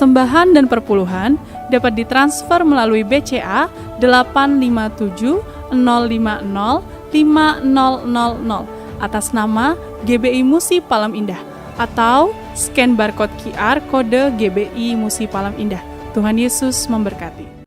persembahan dan perpuluhan dapat ditransfer melalui BCA 857 050 5000 atas nama GBI Musi Palam Indah atau scan barcode QR kode GBI Musi Palam Indah. Tuhan Yesus memberkati.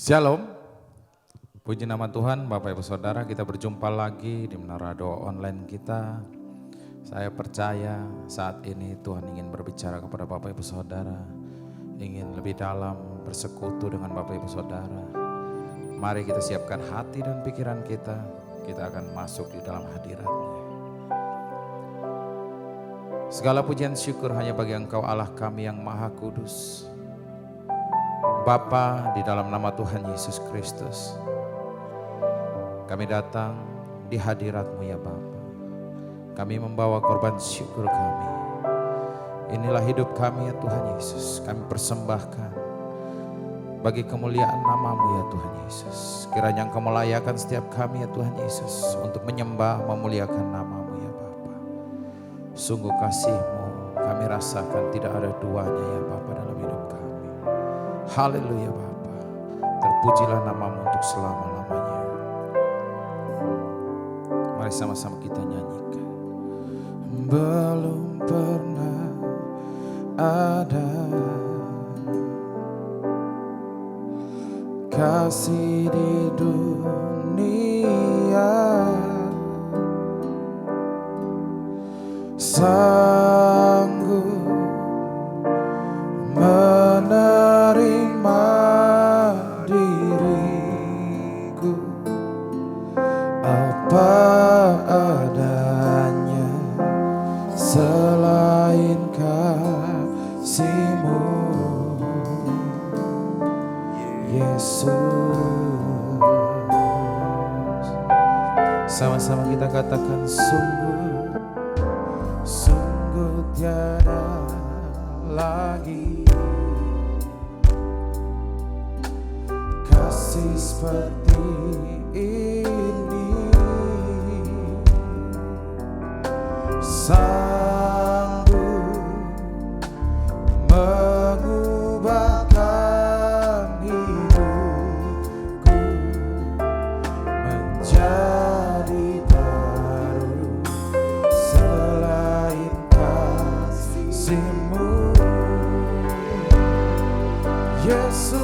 Shalom, puji nama Tuhan. Bapak Ibu Saudara, kita berjumpa lagi di Menara Doa Online kita. Saya percaya saat ini Tuhan ingin berbicara kepada Bapak Ibu Saudara, ingin lebih dalam bersekutu dengan Bapak Ibu Saudara. Mari kita siapkan hati dan pikiran kita akan masuk di dalam hadirat-Nya. Segala pujian syukur hanya bagi Engkau Allah kami yang Maha Kudus. Bapa, di dalam nama Tuhan Yesus Kristus, kami datang di hadirat-Mu ya Bapa. Kami membawa korban syukur kami. Inilah hidup kami ya Tuhan Yesus. Kami persembahkan bagi kemuliaan nama-Mu ya Tuhan Yesus. Kiranya Engkau melayakan setiap kami ya Tuhan Yesus untuk menyembah, memuliakan nama-Mu ya Bapa. Sungguh kasih-Mu kami rasakan tidak ada duanya ya Bapa dalam hidup kami. Haleluya Bapa, terpujilah nama-Mu untuk selama-lamanya. Mari sama-sama kita nyanyikan. Belum pernah ada kasih di dunia sanggup menerima diriku apa adanya selain kasih-Mu Yesus. Sama-sama kita katakan sungguh, sungguh tiada lagi kasih seperti ini, sanggup mengubahkan hidupku menjadi baru selain kasih-Mu Yesus.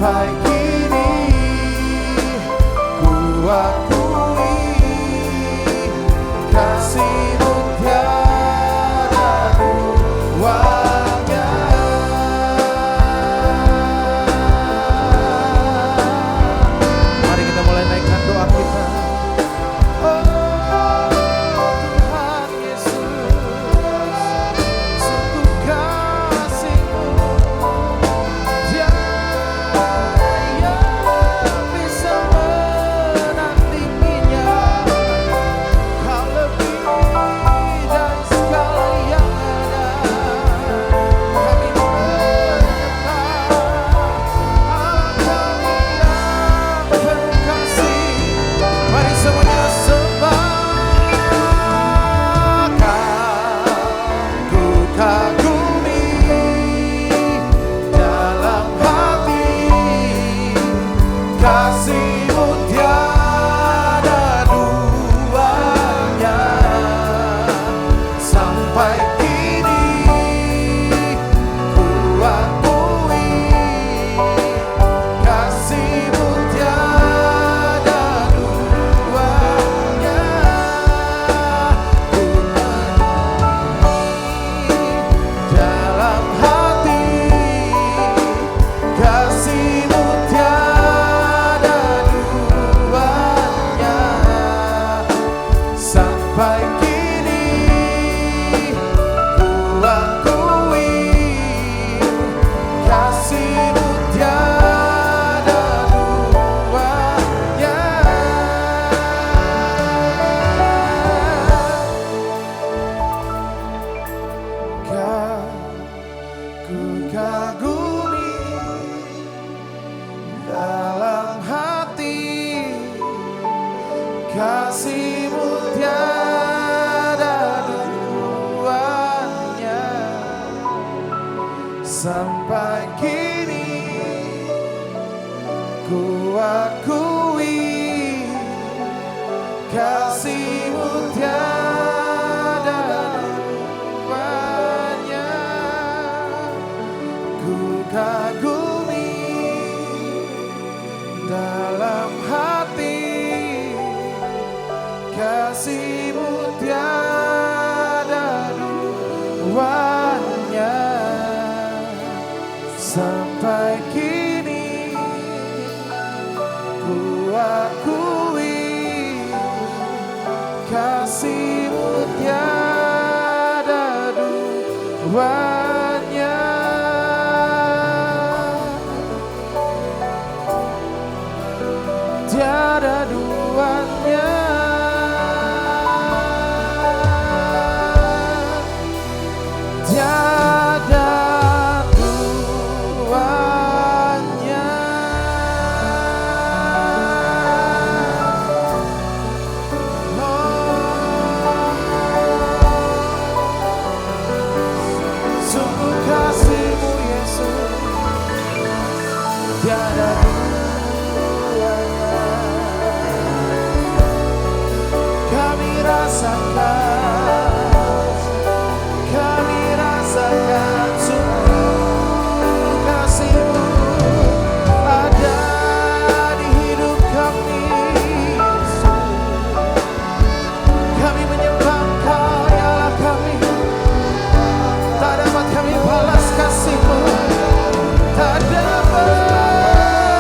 sampai kini ku akui kasih-Mu tiada duanya. Mari kita mulai naikkan doa kita. Oh Tuhan Yesus, sungguh kasih-Mu tiada yang bisa menandinginya. Kau lebih dari segala yang ada. Kami menyembah Allah kami yang penuh kasih. Mari semuanya sembah. Ku kagumi dalam hati kasih-Mu tiada duanya. Sampai kini ku akui kasih-Mu tiada duanya. Ku dalam hati kasih-Mu tiada duanya. Sampai kini ku akui kasih-Mu tiada duanya. Ku kagumi dalam hati kasih-Mu tiada duanya. Sampai kini ku akui kasih-Mu tiada duanya. Ku kagumi dalam hati kasih-Mu tiada duanya. Sampai kini ku akui kasih-Mu tiada duanya. Tiada duanya. Tiada duanya. Sungguh kasih-Mu Yesus tiada duanya. Kami rasakan sungguh kasih-Mu ada di hidup kami. Kami menyembah Engkau ya Allah kami. Tak dapat kami balas kasih-Mu, tak dapat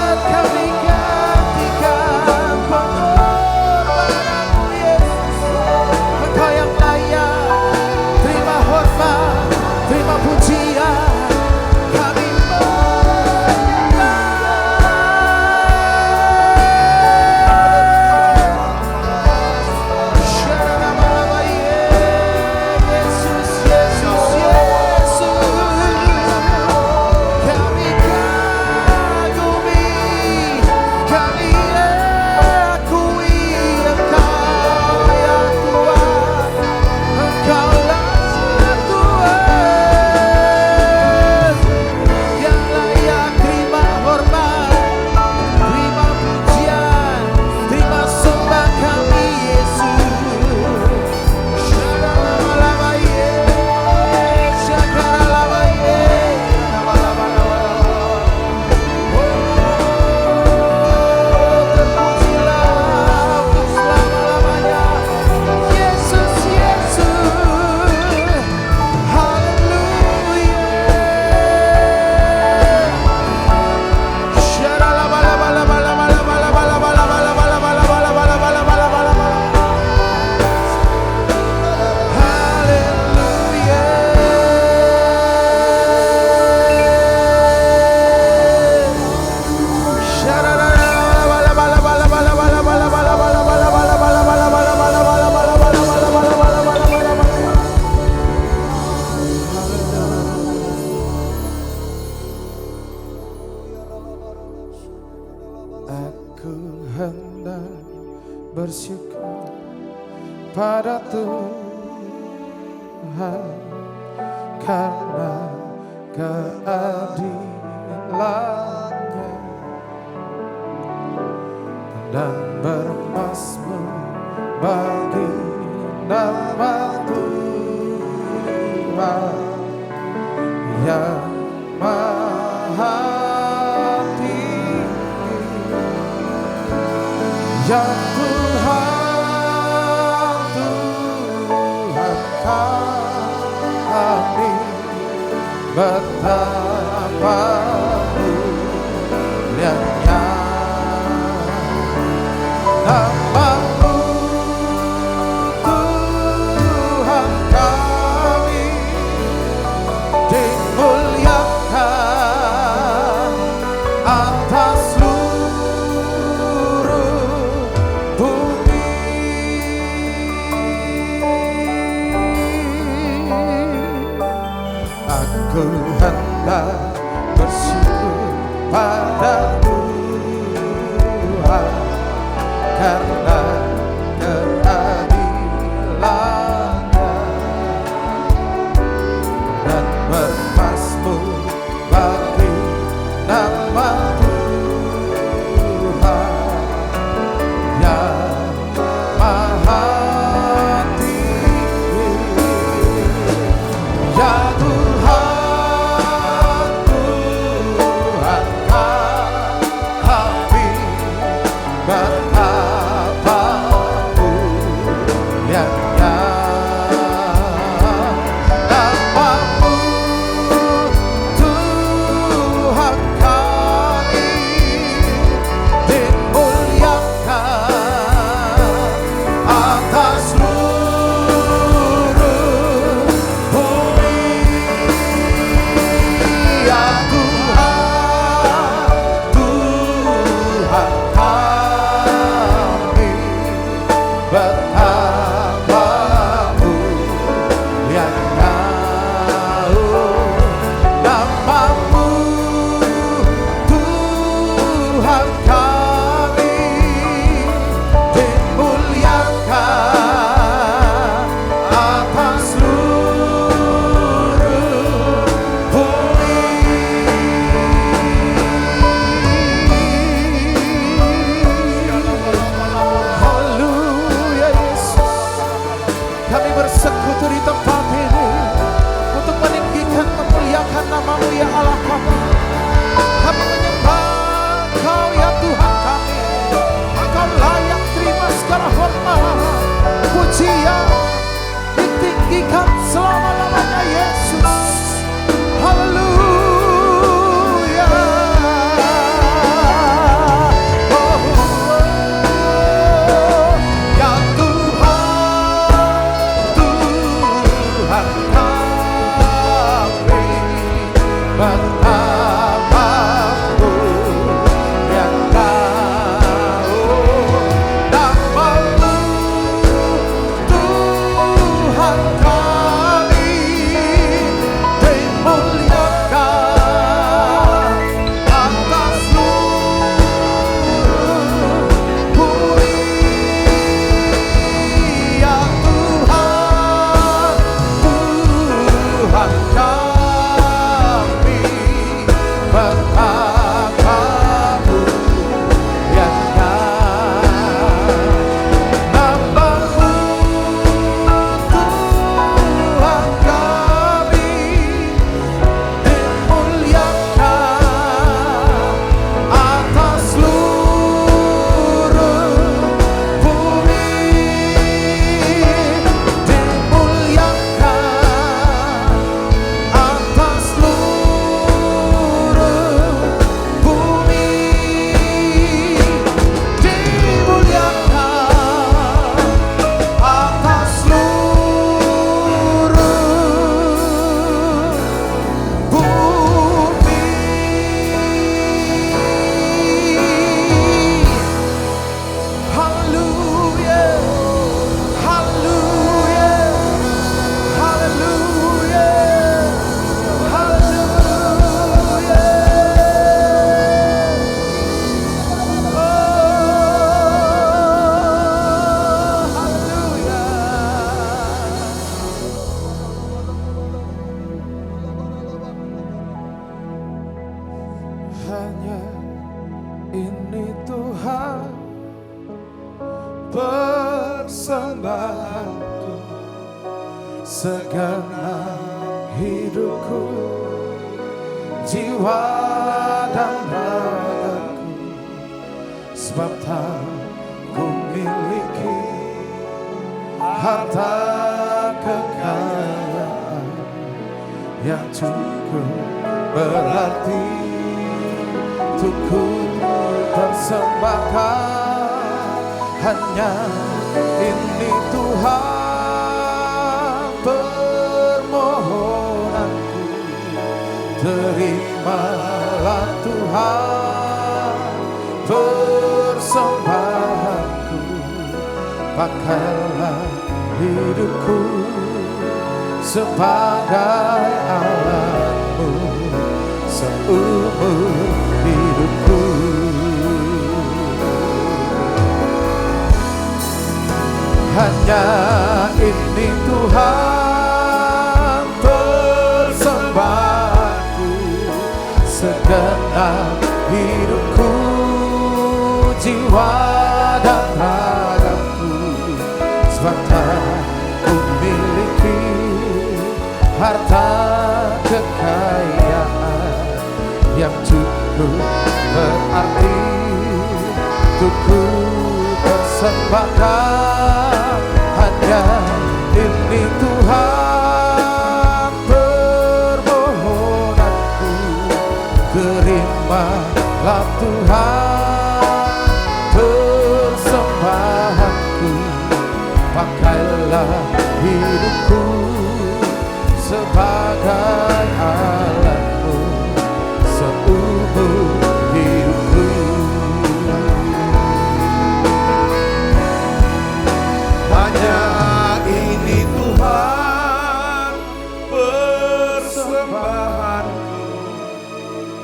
hendak bersyukur pada Tuhan karena keadilannya dan bermazmur bagi nama Tuhan yang maha tinggi. Ya Tuhan, Tuhan kami, betapa mulianya nama-Mu, Tuhan kami, dimuliakan atas seluruh bumi. Aku hendak bersyukur pada Tuhan karena keadilannya dan bermazmur bagi nama Tuhan yang maha tinggi. Ya Tuhan, Tuhan kami, betapa mulianya nama-Mu, Tuhan kami, dimuliakan atas seluruh bumi. Ya Tuhan, Tuhan kami, betapa mulianya nama-Mu, Tuhan kami, dimuliakan atas seluruh bumi. Haleluya Yesus, kami bersekutu di tempat ini untuk meninggikan, memuliakan nama-Mu ya Allah kami. Kami menyembah Engkau ya Tuhan. Ini Tuhan persembahanku, segenap hidupku, jiwa dan ragaku, sebab tak ku miliki harta kekayaan yang cukup berarti untuk ku persembahkan. Hanya ini Tuhan permohonanku, terimalah Tuhan persembahanku, pakailah hidupku sebagai alatmu seumur hidupku. Hanya ini Tuhan persembahanku, segenap hidupku, jiwa dan ragaku, sebab tak ku miliki harta kekayaan yang cukup berarti untuk ku persembahkan. Hanya ini Tuhan permohonanku, terimalah Tuhan persembahanku, pakailah hidupku sebagai alatmu seumur hidupku. Hanya ini Tuhan persembahanku,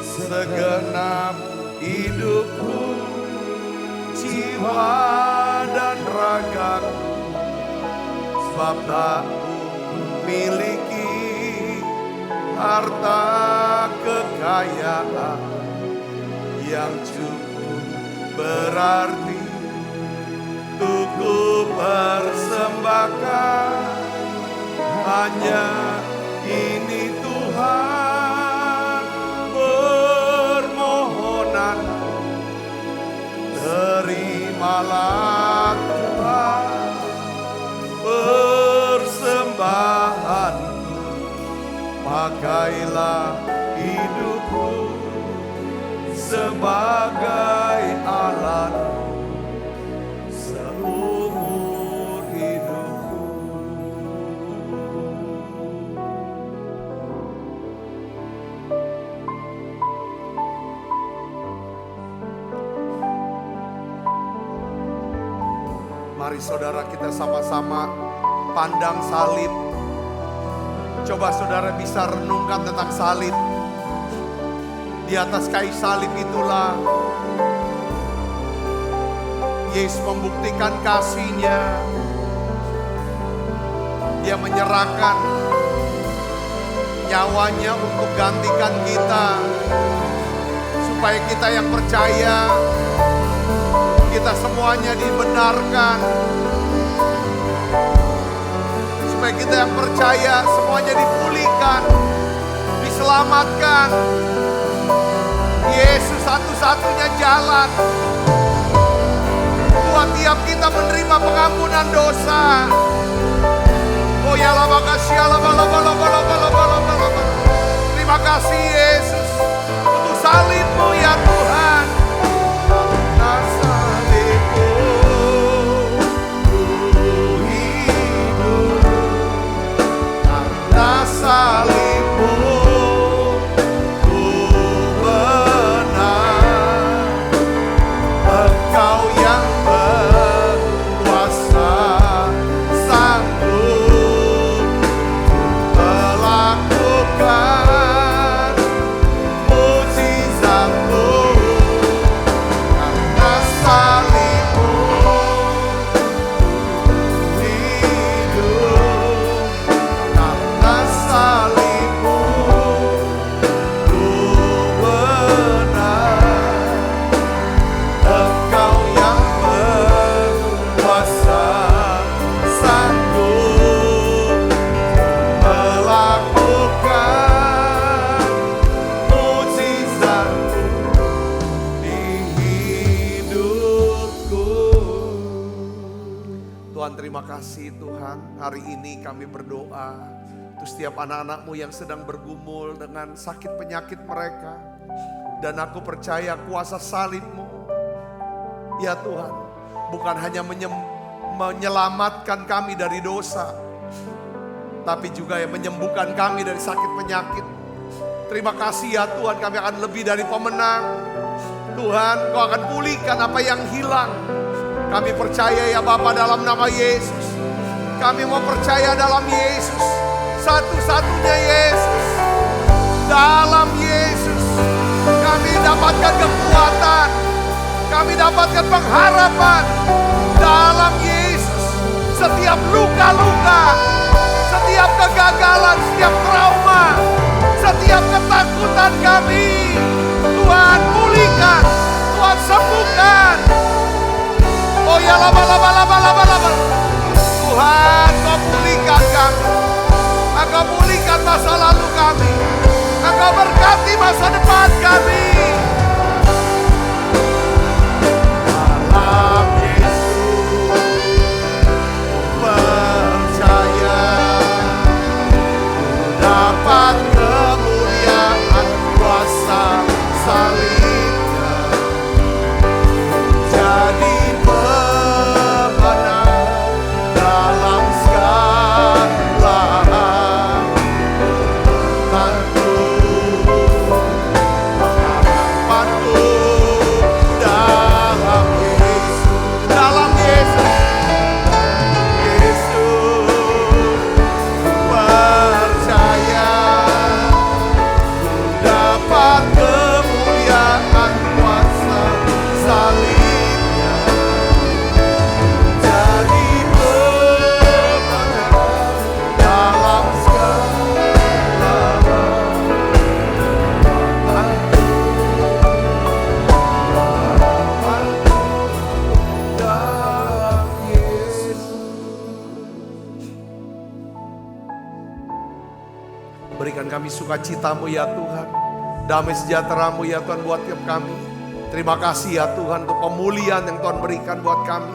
segenap hidupku, jiwa dan ragaku, sebab tak miliki harta kekayaan yang cukup berarti untuk ku persembahkan. Hanya ini Tuhan permohonan, terimalah Tuhan persembahanku, pakailah hidupku sebagai alat seumur hidupku. Mari saudara kita sama-sama pandang salib. Coba saudara bisa renungkan tentang salib. Di atas kayu salib itulah Yesus membuktikan kasih-Nya. Dia menyerahkan nyawanya untuk gantikan kita, supaya kita yang percaya, kita semuanya dibenarkan. Supaya kita yang percaya semuanya dipulihkan, diselamatkan. Yesus satu-satunya jalan buat tiap kita menerima pengampunan dosa. Oh ya lama kasih, terima kasih Yesus untuk salib-Mu ya Tuhan. Salib-Mu ku benar, Engkau yang berkuasa sanggup melakukan mujizat-Mu. Tuhan, terima kasih Tuhan. Hari ini kami berdoa untuk setiap anak-anak-Mu yang sedang bergumul dengan sakit penyakit mereka. Dan aku percaya kuasa salib-Mu, ya Tuhan, bukan hanya menyelamatkan kami dari dosa, tapi juga yang menyembuhkan kami dari sakit penyakit. Terima kasih ya Tuhan, kami akan lebih dari pemenang. Tuhan, Kau akan pulihkan apa yang hilang. Kami percaya ya Bapa, dalam nama Yesus. Kami mau percaya dalam Yesus, satu-satunya Yesus. Dalam Yesus kami dapatkan kekuatan, kami dapatkan pengharapan. Dalam Yesus setiap luka-luka, setiap kegagalan, setiap trauma, setiap ketakutan kami, Tuhan pulihkan, Tuhan sembuhkan. Oh ya, lama. Tuhan, Kau pulihkan kami. Engkau pulihkan masa lalu kami. Engkau berkati masa depan kami. Dalam Yesus percaya dapat kemuliaan kuasa salibnya, jadi pemenang dalam segala harapanku dalam Yesus, percaya dapat kemuliaan kuasa salibnya, jadi pemenang dalam segala dalam Yesus. Berikan kami sukacita-Mu ya Tuhan, damai sejahtera-Mu ya Tuhan buat tiap kami. Terima kasih ya Tuhan untuk pemulihan yang Tuhan berikan buat kami.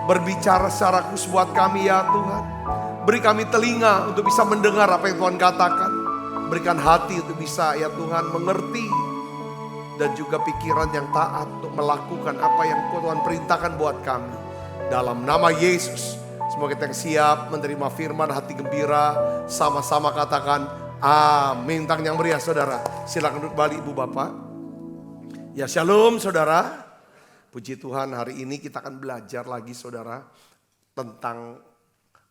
Berbicara secara khusus buat kami ya Tuhan. Beri kami telinga untuk bisa mendengar apa yang Tuhan katakan. Berikan hati untuk bisa ya Tuhan mengerti. Dan juga pikiran yang taat untuk melakukan apa yang Tuhan perintahkan buat kami. Dalam nama Yesus, semoga kita yang siap menerima firman, hati gembira, sama-sama katakan amin. Tangan yang meriah saudara. Silakan duduk balik Ibu Bapak. Ya shalom saudara. Puji Tuhan, hari ini kita akan belajar lagi saudara tentang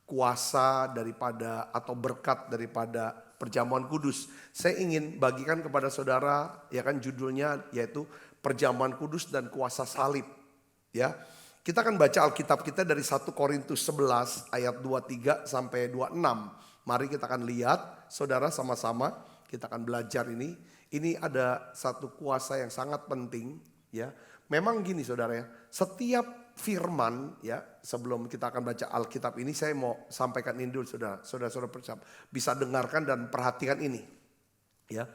kuasa daripada atau berkat daripada perjamuan kudus. Saya ingin bagikan kepada saudara, ya kan judulnya yaitu perjamuan kudus dan kuasa salib. Ya, kita akan baca Alkitab kita dari 1 Korintus 11 ayat 23 sampai 26. Mari kita akan lihat saudara sama-sama, kita akan belajar ini. Ini ada satu kuasa yang sangat penting ya. Memang gini saudara ya, setiap firman ya, sebelum kita akan baca Alkitab ini saya mau sampaikan ini dulu saudara-saudara bisa dengarkan dan perhatikan ini. Ya.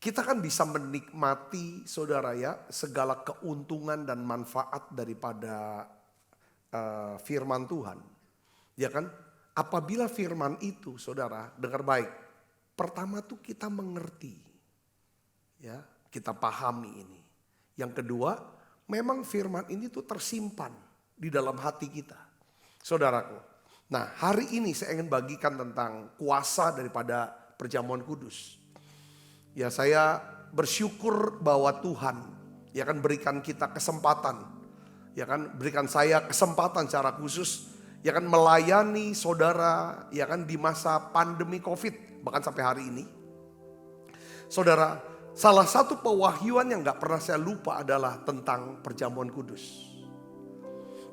Kita kan bisa menikmati saudara ya segala keuntungan dan manfaat daripada firman Tuhan. Ya kan? Apabila firman itu saudara dengar baik. Pertama tuh kita mengerti. Ya, kita pahami ini. Yang kedua, memang firman ini tuh tersimpan di dalam hati kita. Saudaraku. Nah, hari ini saya ingin bagikan tentang kuasa daripada perjamuan kudus. Ya, saya bersyukur bahwa Tuhan ya kan berikan kita kesempatan. Ya kan berikan saya kesempatan secara khusus ya kan melayani saudara ya kan di masa pandemi Covid bahkan sampai hari ini. Saudara, salah satu pewahyuan yang gak pernah saya lupa adalah tentang perjamuan kudus.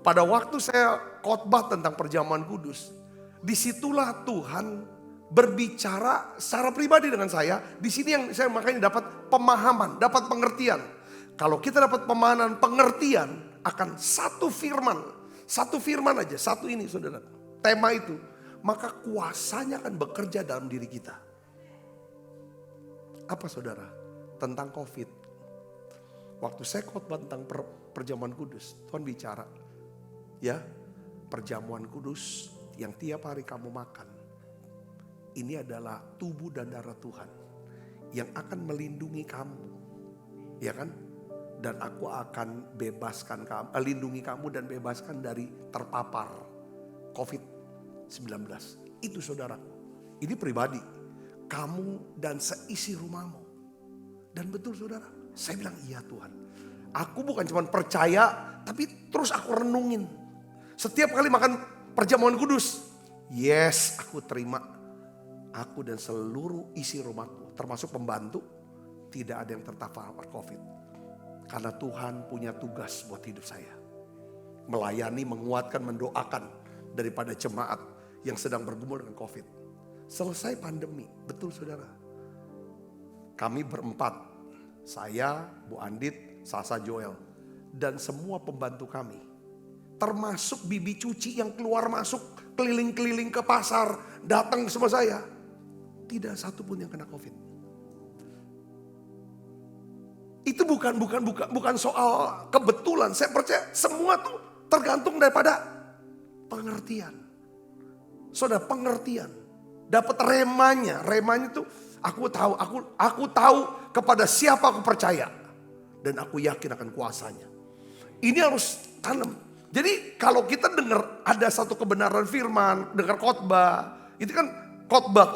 Pada waktu saya khotbah tentang perjamuan kudus, disitulah Tuhan berbicara secara pribadi dengan saya. Di sini yang saya makanya dapat pemahaman, dapat pengertian. Kalau kita dapat pemahaman, pengertian akan satu firman aja, satu ini saudara, tema itu, maka kuasanya akan bekerja dalam diri kita. Apa saudara? Tentang Covid. Waktu saya khotbah tentang perjamuan kudus, Tuhan bicara, ya perjamuan kudus yang tiap hari kamu makan. Ini adalah tubuh dan darah Tuhan yang akan melindungi kamu. Ya kan? Dan aku akan bebaskan kamu, lindungi kamu dan bebaskan dari terpapar COVID-19. Itu saudara. Ini pribadi. Kamu dan seisi rumahmu. Dan betul saudara. Saya bilang iya Tuhan. Aku bukan cuma percaya, tapi terus aku renungin. Setiap kali makan perjamuan kudus. Yes, aku terima. Aku dan seluruh isi rumahku, termasuk pembantu, tidak ada yang terpapar COVID. Karena Tuhan punya tugas buat hidup saya. Melayani, menguatkan, mendoakan daripada jemaat yang sedang bergumul dengan COVID. Selesai pandemi, betul saudara. Kami berempat, saya, Bu Andit, Sasa Joel, dan semua pembantu kami. Termasuk bibi cuci yang keluar masuk, keliling-keliling ke pasar, datang sama saya. Tidak satu pun yang kena COVID. Itu bukan soal kebetulan. Saya percaya semua tuh tergantung daripada pengertian. Saudara, pengertian. Dapat remanya. Remanya tuh aku tahu kepada siapa aku percaya. Dan aku yakin akan kuasanya. Ini harus tanam. Jadi kalau kita dengar ada satu kebenaran firman, dengar khotbah, itu kan khotbah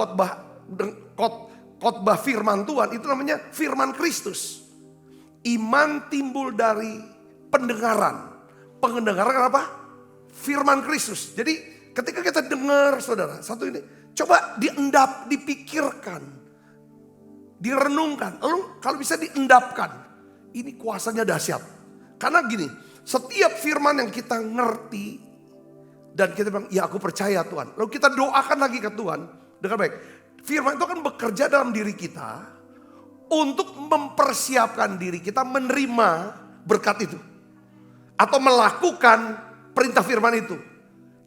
firman Tuhan, itu namanya firman Kristus. Iman timbul dari pendengaran. Pendengaran apa? Firman Kristus. Jadi ketika kita dengar saudara, satu ini, coba diendap, dipikirkan, direnungkan. Lalu kalau bisa diendapkan. Ini kuasanya dahsyat. Karena gini, setiap firman yang kita ngerti dan kita bilang, ya aku percaya Tuhan. Lalu kita doakan lagi ke Tuhan dengan baik. Firman itu akan bekerja dalam diri kita untuk mempersiapkan diri kita menerima berkat itu. Atau melakukan perintah firman itu.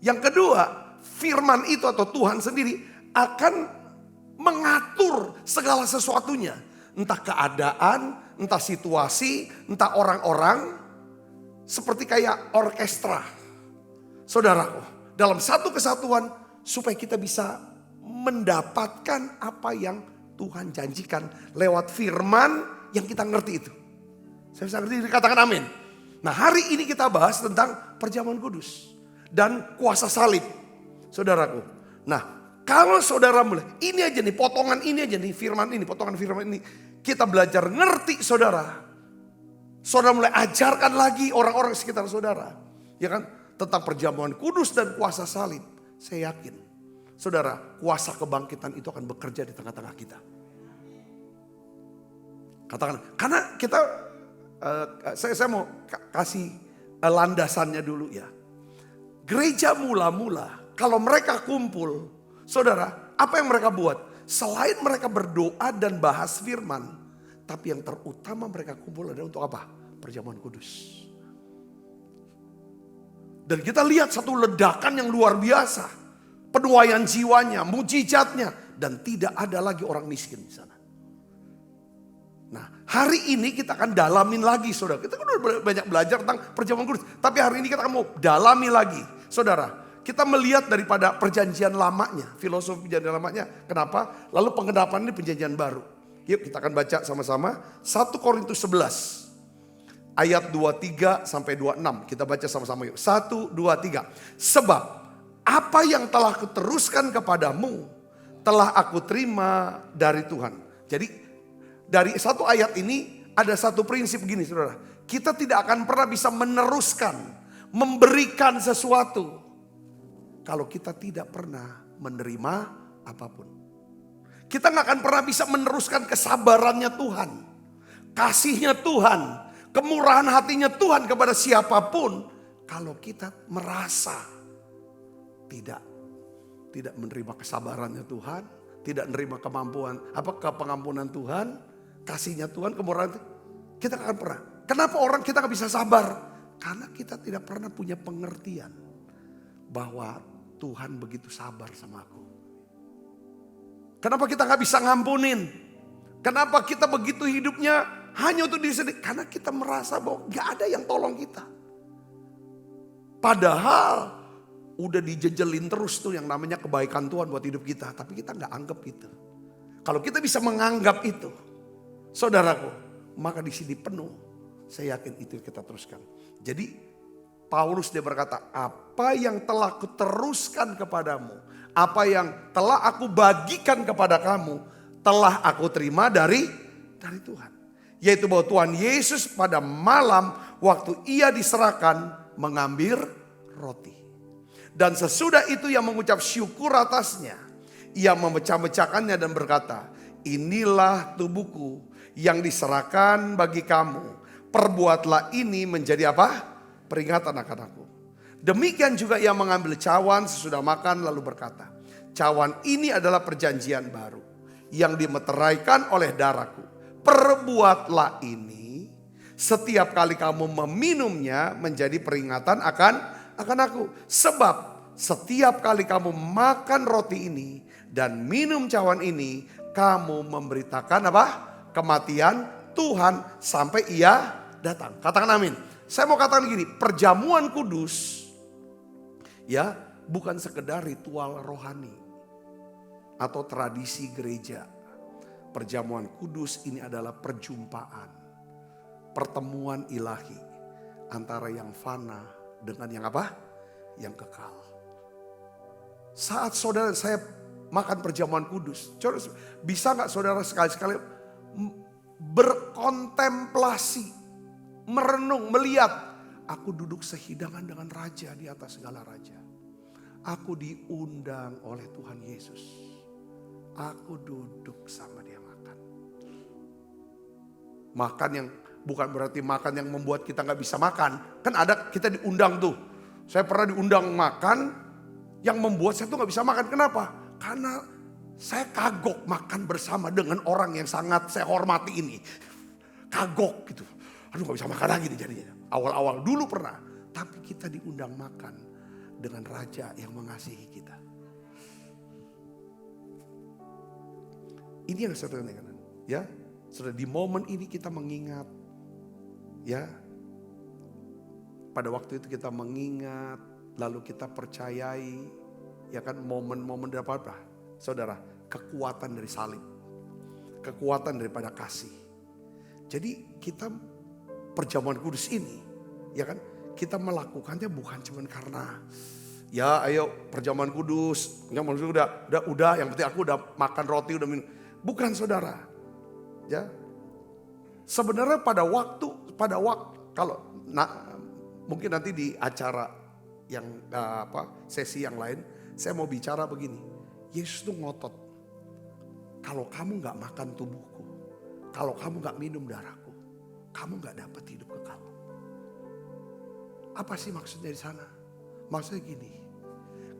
Yang kedua, firman itu atau Tuhan sendiri akan mengatur segala sesuatunya. Entah keadaan, entah situasi, entah orang-orang. Seperti kayak orkestra. Saudaraku, dalam satu kesatuan supaya kita bisa mendapatkan apa yang Tuhan janjikan lewat firman yang kita ngerti itu. Saya bisa ngerti, katakan amin. Nah hari ini kita bahas tentang perjamuan kudus dan kuasa salib. Saudaraku, nah kalau saudara mulai, ini aja nih, potongan ini aja nih, firman ini, potongan firman ini. Kita belajar ngerti saudara. Saudara mulai ajarkan lagi orang-orang sekitar saudara. Ya kan? Tentang perjamuan kudus dan kuasa salib. Saya yakin. Saudara, kuasa kebangkitan itu akan bekerja di tengah-tengah kita. Katakan, karena kita, saya mau kasih landasannya dulu ya. Gereja mula-mula, kalau mereka kumpul, saudara, apa yang mereka buat? Selain mereka berdoa dan bahas firman, tapi yang terutama mereka kumpul adalah untuk apa? Perjamuan kudus. Dan kita lihat satu ledakan yang luar biasa. Penuaian jiwanya, mujizatnya. Dan tidak ada lagi orang miskin di sana. Nah hari ini kita akan dalamin lagi saudara. Kita kan udah banyak belajar tentang perjamuan kudus. Tapi hari ini kita akan mau dalami lagi. Saudara. Kita melihat daripada perjanjian lamanya, filosofi perjanjian lamanya. Kenapa? Lalu pengendapan ini perjanjian baru. Yuk kita akan baca sama-sama 1 Korintus 11 ayat 23 sampai 26. Kita baca sama-sama yuk. 1, 2, 3. Sebab apa yang telah kuteruskan kepadamu telah aku terima dari Tuhan. Jadi dari satu ayat ini ada satu prinsip gini saudara. Kita tidak akan pernah bisa meneruskan, memberikan sesuatu kalau kita tidak pernah menerima apapun. Kita gak akan pernah bisa meneruskan kesabarannya Tuhan. Kasihnya Tuhan. Kemurahan hatinya Tuhan kepada siapapun. Kalau kita merasa tidak menerima kesabarannya Tuhan. Tidak menerima pengampunan Tuhan. Kasihnya Tuhan, kemurahan Tuhan. Kita gak akan pernah. Kenapa orang kita gak bisa sabar? Karena kita tidak pernah punya pengertian. Bahwa Tuhan begitu sabar sama aku. Kenapa kita gak bisa ngampunin? Kenapa kita begitu hidupnya hanya untuk diri sendiri? Karena kita merasa bahwa gak ada yang tolong kita. Padahal udah dijejelin terus tuh yang namanya kebaikan Tuhan buat hidup kita. Tapi kita gak anggap itu. Kalau kita bisa menganggap itu, saudaraku, maka di sini penuh. Saya yakin itu kita teruskan. Jadi Paulus dia berkata, apa yang telah kuteruskan kepadamu, apa yang telah aku bagikan kepada kamu, telah aku terima dari Tuhan. Yaitu bahwa Tuhan Yesus pada malam waktu ia diserahkan mengambil roti. Dan sesudah itu ia mengucap syukur atasnya. Ia memecah-mecahkannya dan berkata, inilah tubuhku yang diserahkan bagi kamu. Perbuatlah ini menjadi apa? Peringatan akan aku. Demikian juga ia mengambil cawan sesudah makan lalu berkata, cawan ini adalah perjanjian baru yang dimeteraikan oleh darahku. Perbuatlah ini setiap kali kamu meminumnya menjadi peringatan akan aku. Sebab setiap kali kamu makan roti ini dan minum cawan ini, kamu memberitakan apa? Kematian Tuhan sampai ia datang. Katakan amin. Saya mau katakan gini, perjamuan kudus ya bukan sekedar ritual rohani atau tradisi gereja. Perjamuan kudus ini adalah perjumpaan, pertemuan ilahi antara yang fana dengan yang apa? Yang kekal. Saat saudara saya makan perjamuan kudus, bisa gak saudara sekali-sekali berkontemplasi, merenung, melihat, aku duduk sehidangan dengan raja di atas segala raja. Aku diundang oleh Tuhan Yesus. Aku duduk sama dia makan. Makan yang bukan berarti makan yang membuat kita gak bisa makan. Kan ada kita diundang tuh. Saya pernah diundang makan yang membuat saya tuh gak bisa makan. Kenapa? Karena saya kagok makan bersama dengan orang yang sangat saya hormati ini. Kagok gitu. Aduh gak bisa makan lagi nih jadinya. Awal-awal dulu pernah. Tapi kita diundang makan dengan raja yang mengasihi kita. Ini yang saya katakan. Ya, sudah di momen ini kita mengingat. Ya, pada waktu itu kita mengingat. Lalu kita percayai. Ya kan, momen-momen dari apa? Saudara, kekuatan dari salib. Kekuatan daripada kasih. Jadi kita perjamuan kudus ini, ya kan, kita melakukannya bukan cuma karena ya ayo perjamuan kudus, enggak maksudnya udah, yang penting aku udah makan roti, udah minum. Bukan saudara, ya. Sebenarnya pada waktu kalau mungkin nanti di acara yang sesi yang lain, saya mau bicara begini. Yesus tuh ngotot, kalau kamu nggak makan tubuhku, kalau kamu nggak minum darahku, kamu nggak dapat hidup kekal. Apa sih maksudnya di sana? Maksudnya gini,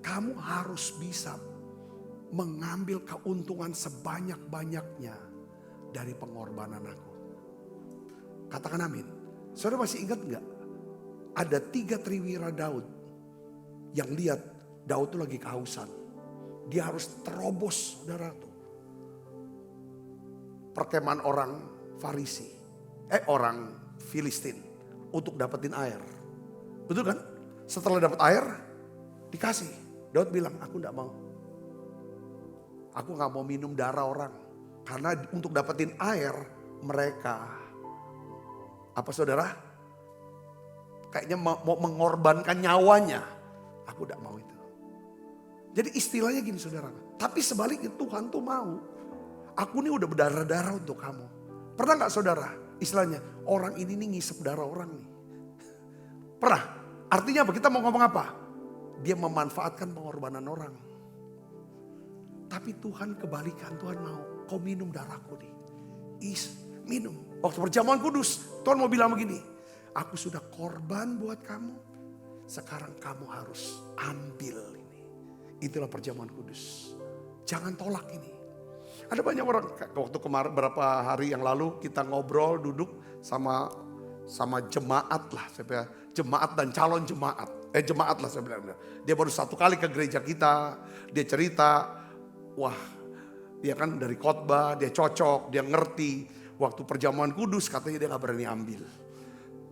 kamu harus bisa mengambil keuntungan sebanyak-banyaknya dari pengorbanan aku. Katakan amin. Saudara masih ingat nggak? Ada 3 triwira Daud yang lihat Daud tuh lagi kehausan. Dia harus terobos, saudara tuh. Perkemahan orang Farisi, orang Filistin untuk dapetin air. Betul kan? Setelah dapat air, dikasih. Daud bilang, aku gak mau. Aku gak mau minum darah orang. Karena untuk dapetin air, mereka, apa saudara? Kayaknya mau mengorbankan nyawanya. Aku gak mau itu. Jadi istilahnya gini saudara. Tapi sebaliknya Tuhan tuh mau. Aku nih udah berdarah-darah untuk kamu. Pernah gak saudara? Istilahnya, orang ini nih ngisep darah orang nih. Pernah? Artinya apa? Kita mau ngomong apa? Dia memanfaatkan pengorbanan orang. Tapi Tuhan kebalikan, Tuhan mau. Kau minum darahku nih. Minum. Waktu perjamuan kudus, Tuhan mau bilang begini. Aku sudah korban buat kamu. Sekarang kamu harus ambil ini. Itulah perjamuan kudus. Jangan tolak ini. Ada banyak orang, waktu kemarin beberapa hari yang lalu kita ngobrol, duduk sama jemaat lah. Jemaat dan calon jemaat. Jemaat lah saya bilang. Dia baru 1 kali ke gereja kita. Dia cerita, wah dia kan dari khotbah, dia cocok, dia ngerti. Waktu perjamuan kudus katanya dia gak berani ambil.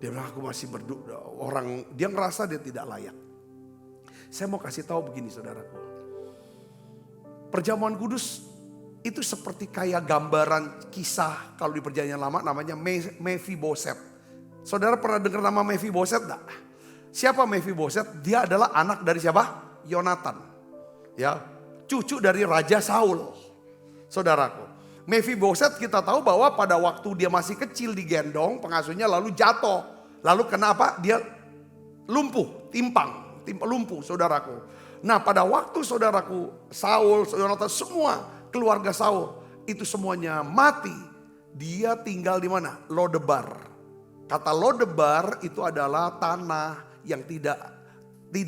Dia bilang aku masih berdoa. Dia ngerasa dia tidak layak. Saya mau kasih tahu begini saudaraku. Perjamuan kudus itu seperti kayak gambaran kisah kalau di Perjanjian Lama namanya Mephiboset. Saudara pernah dengar nama Mephiboset enggak? Siapa Mephiboset? Dia adalah anak dari siapa? Yonatan. Ya, cucu dari Raja Saul. Saudaraku. Mephiboset kita tahu bahwa pada waktu dia masih kecil digendong pengasuhnya lalu jatuh. Lalu kenapa? Dia lumpuh, timpang, lumpuh saudaraku. Nah pada waktu saudaraku Saul, Yonatan semua keluarga Saul itu semuanya mati. Dia tinggal di mana? Lodebar. Kata Lodebar itu adalah tanah yang tidak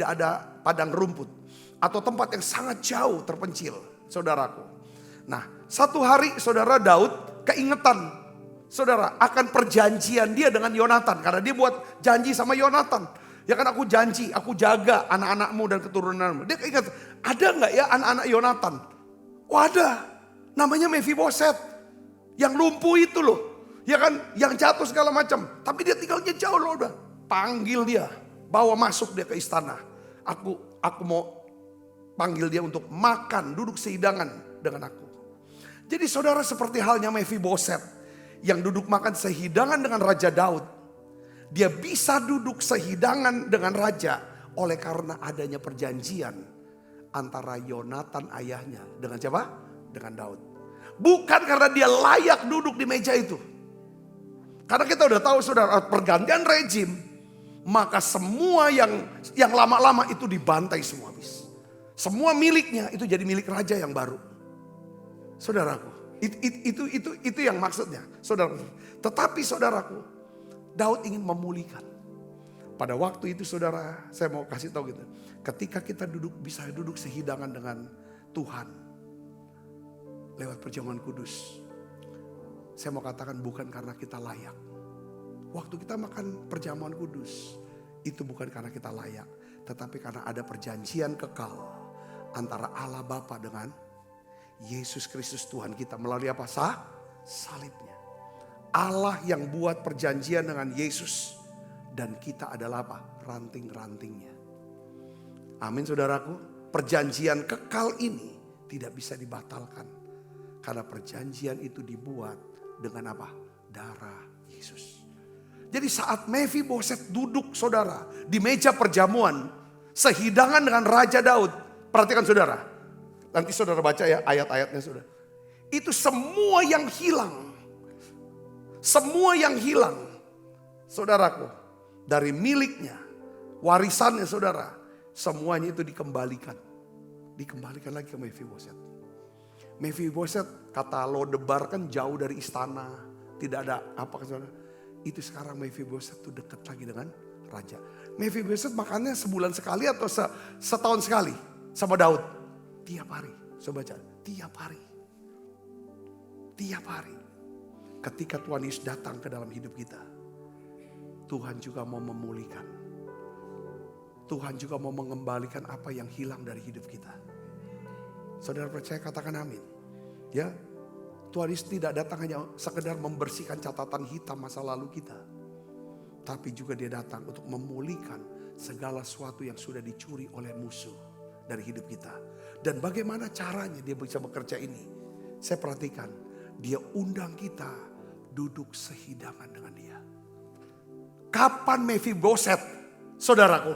ada padang rumput. Atau tempat yang sangat jauh terpencil saudaraku. Nah satu hari saudara Daud keingetan saudara akan perjanjian dia dengan Yonatan. Karena dia buat janji sama Yonatan. Ya kan aku janji, aku jaga anak-anakmu dan keturunanmu. Dia ingat, ada nggak ya anak-anak Yonatan? Oh ada, namanya Mephiboset. Yang lumpuh itu loh. Ya kan, yang jatuh segala macam. Tapi dia tinggalnya jauh loh udah. Panggil dia, bawa masuk dia ke istana. Aku mau panggil dia untuk makan, duduk sehidangan dengan aku. Jadi saudara seperti halnya Mephiboset. Yang duduk makan sehidangan dengan Raja Daud. Dia bisa duduk sehidangan dengan raja oleh karena adanya perjanjian antara Yonatan ayahnya dengan siapa? Dengan Daud. Bukan karena dia layak duduk di meja itu. Karena kita udah tahu saudara pergantian rezim, maka semua yang lama-lama itu dibantai semua habis. Semua miliknya itu jadi milik raja yang baru. Saudaraku, itu yang maksudnya. Saudaraku, tetapi saudaraku, Daud ingin memulihkan. Pada waktu itu saudara, saya mau kasih tahu gitu. Ketika kita bisa duduk sehidangan dengan Tuhan. Lewat perjamuan kudus. Saya mau katakan bukan karena kita layak. Waktu kita makan perjamuan kudus. Itu bukan karena kita layak. Tetapi karena ada perjanjian kekal. Antara Allah Bapa dengan Yesus Kristus Tuhan kita. Melalui apa? Salibnya. Allah yang buat perjanjian dengan Yesus. Dan kita adalah apa? Ranting-rantingnya. Amin saudaraku. Perjanjian kekal ini tidak bisa dibatalkan. Karena perjanjian itu dibuat dengan apa? Darah Yesus. Jadi saat Mephiboset duduk saudara di meja perjamuan. Sehidangan dengan Raja Daud. Perhatikan saudara. Nanti saudara baca ya ayat-ayatnya saudara. Itu semua yang hilang. Semua yang hilang, saudaraku, dari miliknya, warisannya saudara, semuanya itu dikembalikan. Dikembalikan lagi ke Mephiboset. Mephiboset kata Lodebar kan jauh dari istana, tidak ada apa saudara. Itu sekarang Mephiboset tuh dekat lagi dengan raja. Mephiboset makannya sebulan sekali atau setahun sekali sama Daud? Tiap hari, coba baca, tiap hari. Tiap hari. Ketika Tuhan Yesus datang ke dalam hidup kita, Tuhan juga mau memulihkan. Tuhan juga mau mengembalikan apa yang hilang dari hidup kita. Saudara percaya katakan amin. Ya, Tuhan Yesus tidak datang hanya sekedar membersihkan catatan hitam masa lalu kita. Tapi juga dia datang untuk memulihkan segala sesuatu yang sudah dicuri oleh musuh dari hidup kita. Dan bagaimana caranya dia bisa bekerja ini? Saya perhatikan, dia undang kita duduk sehidangan dengan dia. Kapan Mephiboset, saudaraku,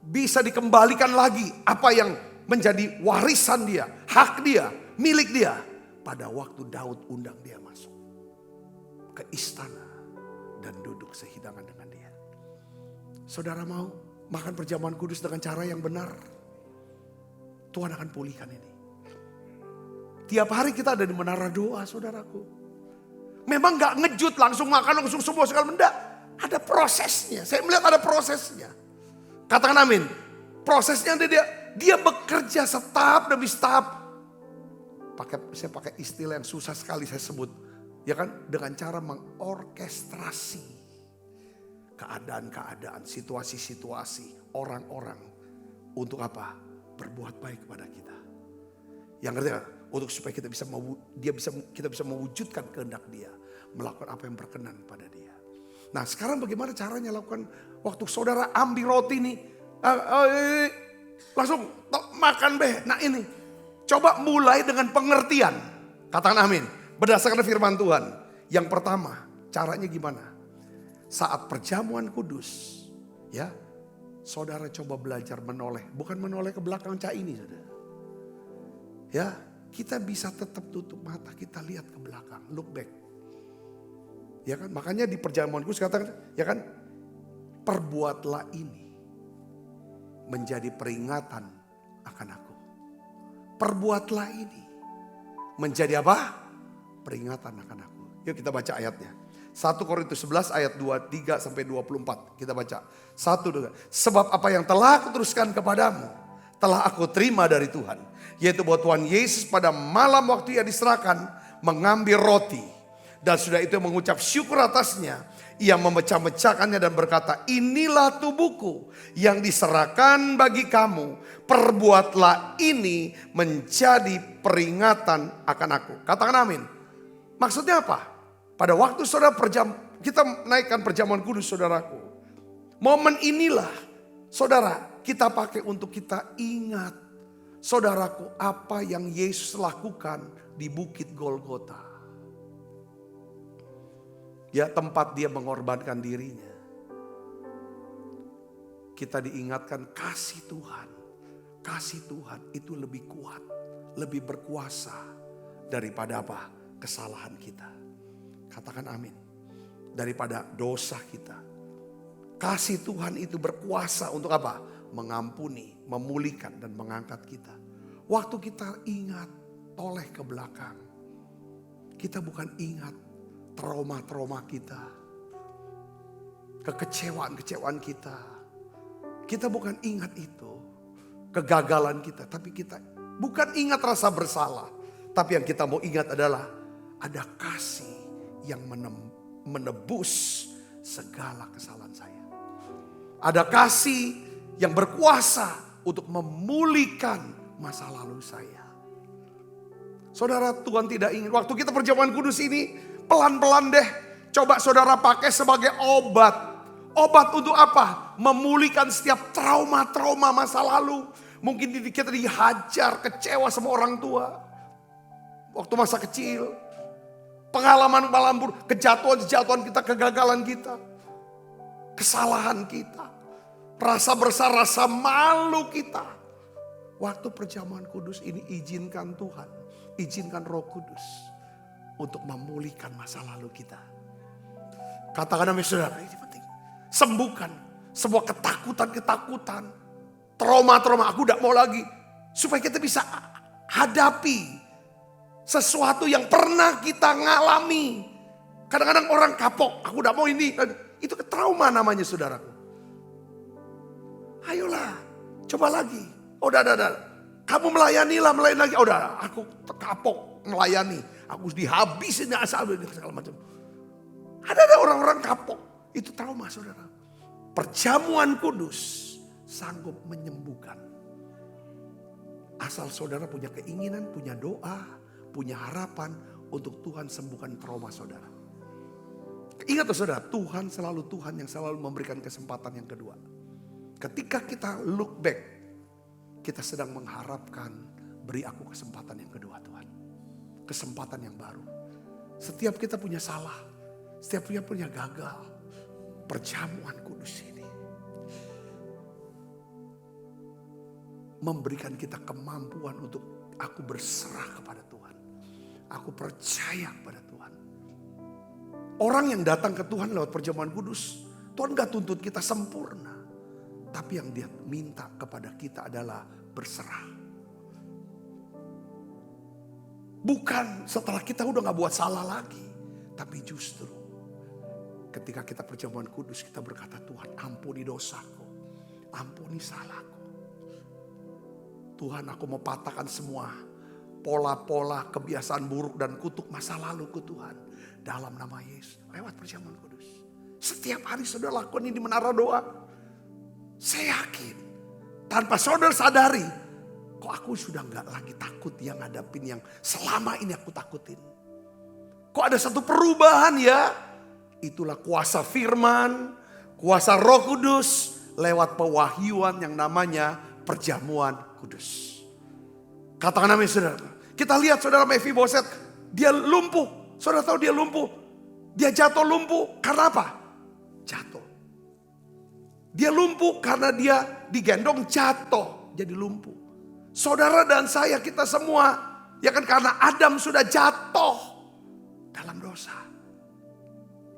bisa dikembalikan lagi apa yang menjadi warisan dia, hak dia, milik dia. Pada waktu Daud undang dia masuk ke istana dan duduk sehidangan dengan dia. Saudara mau makan perjamuan kudus dengan cara yang benar, Tuhan akan pulihkan ini. Tiap hari kita ada di menara doa saudaraku. Memang gak ngejut langsung makan langsung semua segala benda. Ada prosesnya. Saya melihat ada prosesnya. Katakan amin. Prosesnya dia bekerja setahap demi setahap. Saya pakai istilah yang susah sekali saya sebut. Ya kan? Dengan cara mengorkestrasi keadaan-keadaan, situasi-situasi, orang-orang. Untuk apa? Berbuat baik kepada kita. Yang ngerti gak? Untuk supaya kita bisa mewujudkan kehendak dia. Melakukan apa yang berkenan pada dia. Nah sekarang bagaimana caranya lakukan waktu saudara ambil roti nih. Langsung makan be. Nah ini, coba mulai dengan pengertian. Katakan amin. Berdasarkan firman Tuhan. Yang pertama, caranya gimana? Saat perjamuan kudus, ya, saudara coba belajar menoleh. Bukan menoleh ke belakang cah ini, saudara. Ya, kita bisa tetap tutup mata, kita lihat ke belakang, look back. Ya kan, makanya di perjamuan kudus katakan, ya kan, perbuatlah ini menjadi peringatan akan aku. Perbuatlah ini menjadi apa? Peringatan akan aku. Yuk kita baca ayatnya. 1 Korintus 11 ayat 23 sampai 24. Kita baca. 1, 2. Sebab apa yang telah aku teruskan kepadamu, telah aku terima dari Tuhan. Yaitu bahwa Tuhan Yesus pada malam waktu ia diserahkan, mengambil roti. Dan sudah itu mengucap syukur atasnya. Ia memecah-mecahkannya dan berkata, inilah tubuhku yang diserahkan bagi kamu. Perbuatlah ini menjadi peringatan akan aku. Katakan amin. Maksudnya apa? Pada waktu saudara kita naikkan perjamuan kudus, saudaraku. Momen inilah, saudara, kita pakai untuk kita ingat, saudaraku, apa yang Yesus lakukan di Bukit Golgota. Ya, tempat dia mengorbankan dirinya. Kita diingatkan kasih Tuhan. Kasih Tuhan itu lebih kuat, lebih berkuasa daripada apa? Kesalahan kita. Katakan amin. Daripada dosa kita. Kasih Tuhan itu berkuasa untuk apa? Mengampuni, memulihkan dan mengangkat kita. Waktu kita ingat toleh ke belakang. Kita bukan ingat trauma-trauma kita. Kekecewaan-kecewaan kita. Kita bukan ingat itu. Kegagalan kita. Tapi kita bukan ingat rasa bersalah. Tapi yang kita mau ingat adalah ada kasih yang menebus segala kesalahan saya. Ada kasih yang berkuasa untuk memulihkan masa lalu saya. Saudara, Tuhan tidak ingin waktu kita perjamuan kudus ini pelan-pelan deh. Coba saudara pakai sebagai obat. Obat untuk apa? Memulihkan setiap trauma-trauma masa lalu. Mungkin kita dihajar, kecewa sama orang tua. Waktu masa kecil. Pengalaman-pengalaman buruk, kejatuhan-kejatuhan kita, kegagalan kita. Kesalahan kita. Rasa bersalah, rasa malu kita. Waktu perjamuan kudus ini izinkan Tuhan. Izinkan Roh Kudus. Untuk memulihkan masa lalu kita. Katakan sama saudara, ini penting. Sembuhkan sebuah ketakutan-ketakutan. Trauma-trauma, aku tidak mau lagi. Supaya kita bisa hadapi sesuatu yang pernah kita ngalami. Kadang-kadang orang kapok, aku udah mau ini. Itu trauma namanya saudaraku. Ayolah, coba lagi. Udah. Kamu melayani lagi. Udah, aku kapok melayani. Aku dihabisin asal segala macam. Ada orang-orang kapok. Itu trauma saudara. Perjamuan kudus sanggup menyembuhkan. Asal saudara punya keinginan, punya doa, punya harapan untuk Tuhan sembuhkan trauma saudara. Ingat saudara, Tuhan selalu Tuhan yang selalu memberikan kesempatan yang kedua. Ketika kita look back, kita sedang mengharapkan beri aku kesempatan yang kedua Tuhan. Kesempatan yang baru. Setiap kita punya salah, setiap kita punya gagal. Perjamuan kudus ini memberikan kita kemampuan untuk aku berserah kepada Tuhan. Aku percaya pada Tuhan. Orang yang datang ke Tuhan lewat perjamuan kudus, Tuhan gak tuntut kita sempurna. Tapi yang dia minta kepada kita adalah berserah. Bukan setelah kita udah gak buat salah lagi. Tapi justru ketika kita perjamuan kudus, kita berkata, Tuhan ampuni dosaku. Ampuni salahku. Tuhan, aku mau patahkan semua pola-pola kebiasaan buruk dan kutuk masa laluku Tuhan. Dalam nama Yesus. Lewat perjamuan kudus. Setiap hari saudara lakukan ini di menara doa. Saya yakin. Tanpa saudara sadari. Kok aku sudah gak lagi takut yang ngadapin yang selama ini aku takutin. Kok ada satu perubahan ya. Itulah kuasa firman. Kuasa Roh Kudus. Lewat pewahyuan yang namanya perjamuan kudus. Katakan amin saudara. Kita lihat saudara Mephiboset, dia lumpuh. Saudara tahu dia lumpuh. Dia jatuh lumpuh karena apa? Jatuh. Dia lumpuh karena dia digendong jatuh jadi lumpuh. Saudara dan saya, kita semua, ya kan, karena Adam sudah jatuh dalam dosa.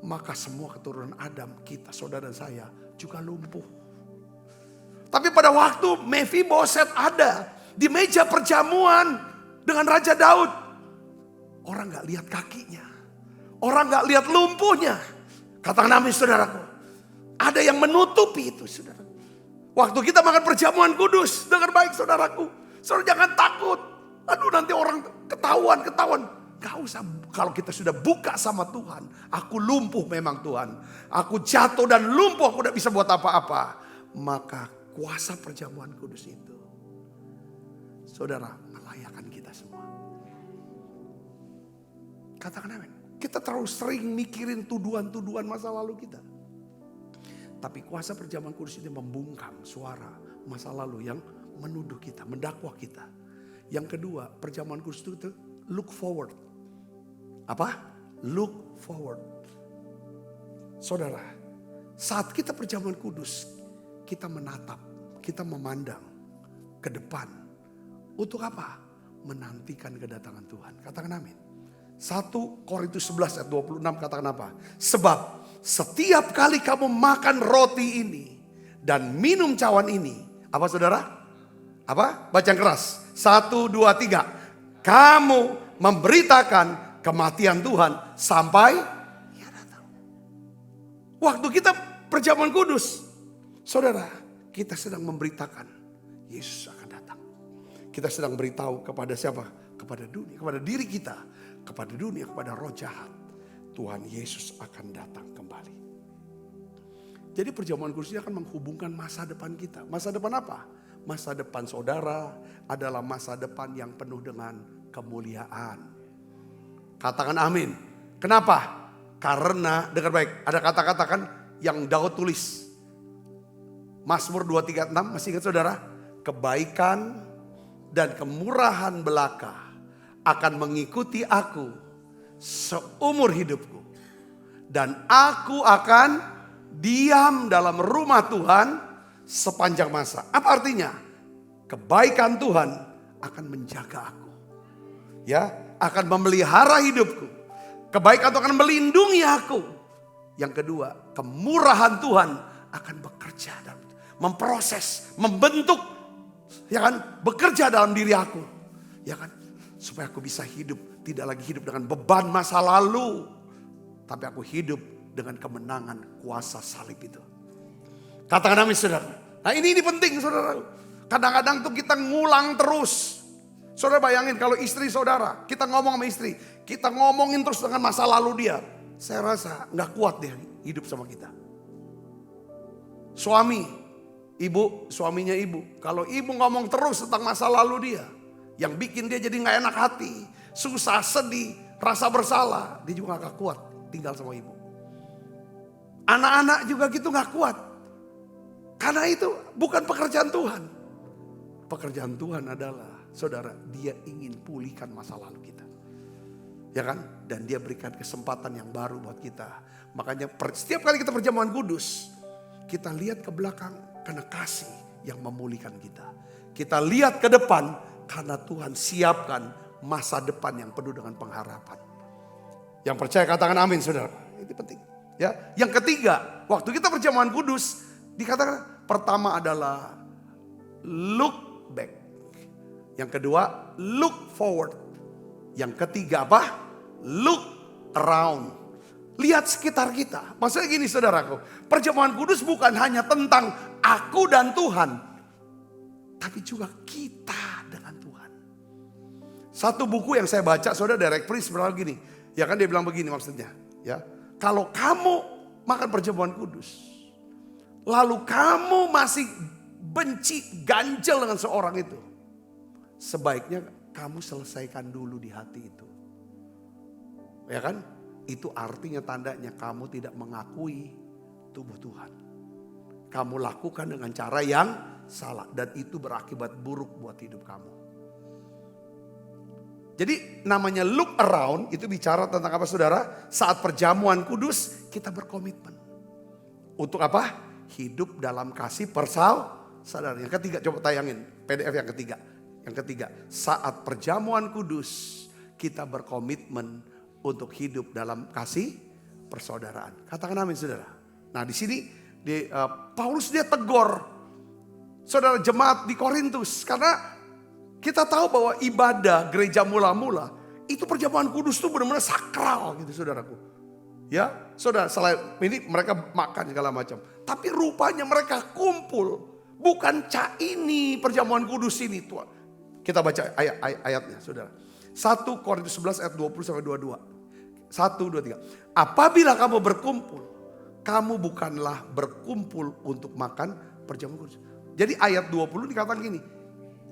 Maka semua keturunan Adam, kita, saudara dan saya juga lumpuh. Tapi pada waktu Mephiboset ada di meja perjamuan dengan Raja Daud, orang gak lihat kakinya, orang gak lihat lumpuhnya. Katakan amin saudaraku. Ada yang menutupi itu saudara. Waktu kita makan perjamuan kudus, dengar baik saudaraku. Saudara jangan takut. Aduh nanti orang ketahuan. Gak usah, kalau kita sudah buka sama Tuhan. Aku lumpuh memang Tuhan. Aku jatuh dan lumpuh, aku tidak bisa buat apa-apa. Maka kuasa perjamuan kudus itu, saudara, melayakan kita semua. Katakan amin. Kita terlalu sering mikirin tuduhan-tuduhan masa lalu kita. Tapi kuasa perjamuan kudus itu membungkam suara masa lalu yang menuduh kita, mendakwa kita. Yang kedua, perjamuan kudus itu look forward. Apa? Look forward. Saudara, saat kita perjamuan kudus, kita menatap, kita memandang ke depan. Untuk apa? Menantikan kedatangan Tuhan. Katakan amin. 1 Korintus 11 ayat 26 katakan apa? Sebab setiap kali kamu makan roti ini dan minum cawan ini. Apa saudara? Apa? Baca yang keras. 1, 2, 3. Kamu memberitakan kematian Tuhan sampai ia datang. Waktu kita perjamuan kudus, saudara, kita sedang memberitakan Yesus akan datang. Kita sedang beritahu kepada siapa? Kepada dunia, kepada diri kita, kepada dunia, kepada roh jahat. Tuhan Yesus akan datang kembali. Jadi perjamuan kudus ini akan menghubungkan masa depan kita. Masa depan apa? Masa depan saudara adalah masa depan yang penuh dengan kemuliaan. Katakan amin. Kenapa? Karena, dengar baik, ada kata-kata kan yang Daud tulis. Mazmur 236, masih ingat saudara? Kebaikan dan kemurahan belaka akan mengikuti aku seumur hidupku. Dan aku akan diam dalam rumah Tuhan sepanjang masa. Apa artinya? Kebaikan Tuhan akan menjaga aku. Ya, akan memelihara hidupku. Kebaikan Tuhan akan melindungi aku. Yang kedua, kemurahan Tuhan akan bekerja dalam, memproses, membentuk, ya kan, bekerja dalam diri aku, ya kan, supaya aku bisa hidup, tidak lagi hidup dengan beban masa lalu, tapi aku hidup dengan kemenangan kuasa salib itu. Katakan amin saudara. Nah ini penting saudara. Kadang-kadang tuh kita ngulang terus. Saudara bayangin kalau istri saudara, kita ngomong sama istri, kita ngomongin terus dengan masa lalu dia. Saya rasa gak kuat dia hidup sama kita. Suami, ibu, suaminya ibu. Kalau ibu ngomong terus tentang masa lalu dia, yang bikin dia jadi gak enak hati, susah, sedih, rasa bersalah, dia juga gak kuat tinggal sama ibu. Anak-anak juga gitu gak kuat. Karena itu bukan pekerjaan Tuhan. Pekerjaan Tuhan adalah, saudara, dia ingin pulihkan masa lalu kita. Ya kan? Dan dia berikan kesempatan yang baru buat kita. Makanya setiap kali kita perjamuan kudus, kita lihat ke belakang karena kasih yang memulihkan kita. Kita lihat ke depan karena Tuhan siapkan masa depan yang penuh dengan pengharapan. Yang percaya katakan amin saudara. Itu penting. Ya. Yang ketiga, waktu kita perjamuan kudus, dikatakan pertama adalah look back. Yang kedua, look forward. Yang ketiga apa? Look around. Lihat sekitar kita. Maksudnya gini saudaraku, perjamuan kudus bukan hanya tentang aku dan Tuhan, tapi juga kita dengan Tuhan. Satu buku yang saya baca, saudara, Derek Prince bilang gini. Ya kan dia bilang begini maksudnya. Ya, kalau kamu makan perjamuan kudus, lalu kamu masih benci, ganjel dengan seorang itu, sebaiknya kamu selesaikan dulu di hati itu. Ya kan? Itu artinya tandanya kamu tidak mengakui tubuh Tuhan. Kamu lakukan dengan cara yang salah. Dan itu berakibat buruk buat hidup kamu. Jadi namanya look around itu bicara tentang apa saudara? Saat perjamuan kudus kita berkomitmen. Untuk apa? Hidup dalam kasih persaudaraan. Yang ketiga, coba tayangin PDF yang ketiga. Yang ketiga, saat perjamuan kudus kita berkomitmen untuk hidup dalam kasih persaudaraan. Katakan amin saudara. Nah di sini Paulus dia tegur saudara jemaat di Korintus. Karena kita tahu bahwa ibadah gereja mula-mula itu perjamuan kudus itu benar-benar sakral gitu saudaraku. Ya, saudara, selain ini mereka makan segala macam. Tapi rupanya mereka kumpul. Bukan ini perjamuan kudus ini Tuhan. Kita baca ayatnya saudara. 1 Korintus 11 ayat 20-22. 1, 2, 3. Apabila kamu berkumpul, kamu bukanlah berkumpul untuk makan perjamuan kudus. Jadi ayat 20 dikatakan gini.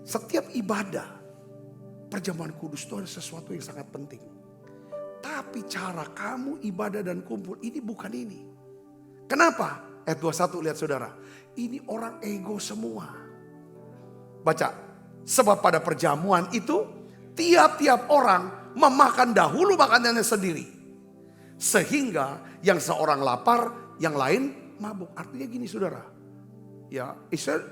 Setiap ibadah perjamuan kudus itu ada sesuatu yang sangat penting. Tapi cara kamu ibadah dan kumpul ini bukan ini. Kenapa? Ayat 21 lihat saudara. Ini orang ego semua. Baca. Sebab pada perjamuan itu tiap-tiap orang memakan dahulu makanannya sendiri. Sehingga yang seorang lapar, yang lain mabuk. Artinya gini saudara. Ya, Israel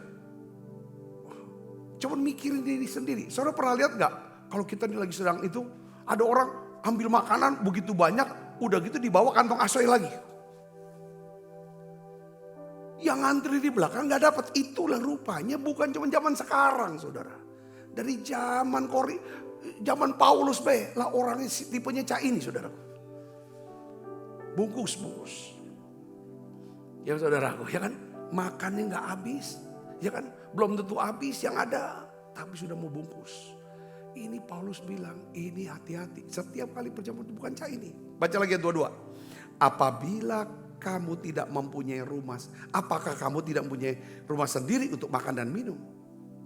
coba mikirin diri sendiri. Saudara pernah lihat gak? Kalau kita ini lagi sedang itu, ada orang ambil makanan begitu banyak, udah gitu dibawa kantong asoy lagi. Yang ngantri di belakang gak dapat. Itulah rupanya bukan cuma zaman sekarang saudara. Dari zaman Paulus lah orangnya tipenya cah ini saudara. Bungkus. Ya saudaraku, ya kan? Makannya gak habis. Ya kan, belum tentu habis yang ada, tapi sudah mau bungkus. Ini Paulus bilang, ini hati-hati. Setiap kali perjamuan itu bukan cah ini. Baca lagi ayat 22. Apabila kamu tidak mempunyai rumah, apakah kamu tidak mempunyai rumah sendiri untuk makan dan minum?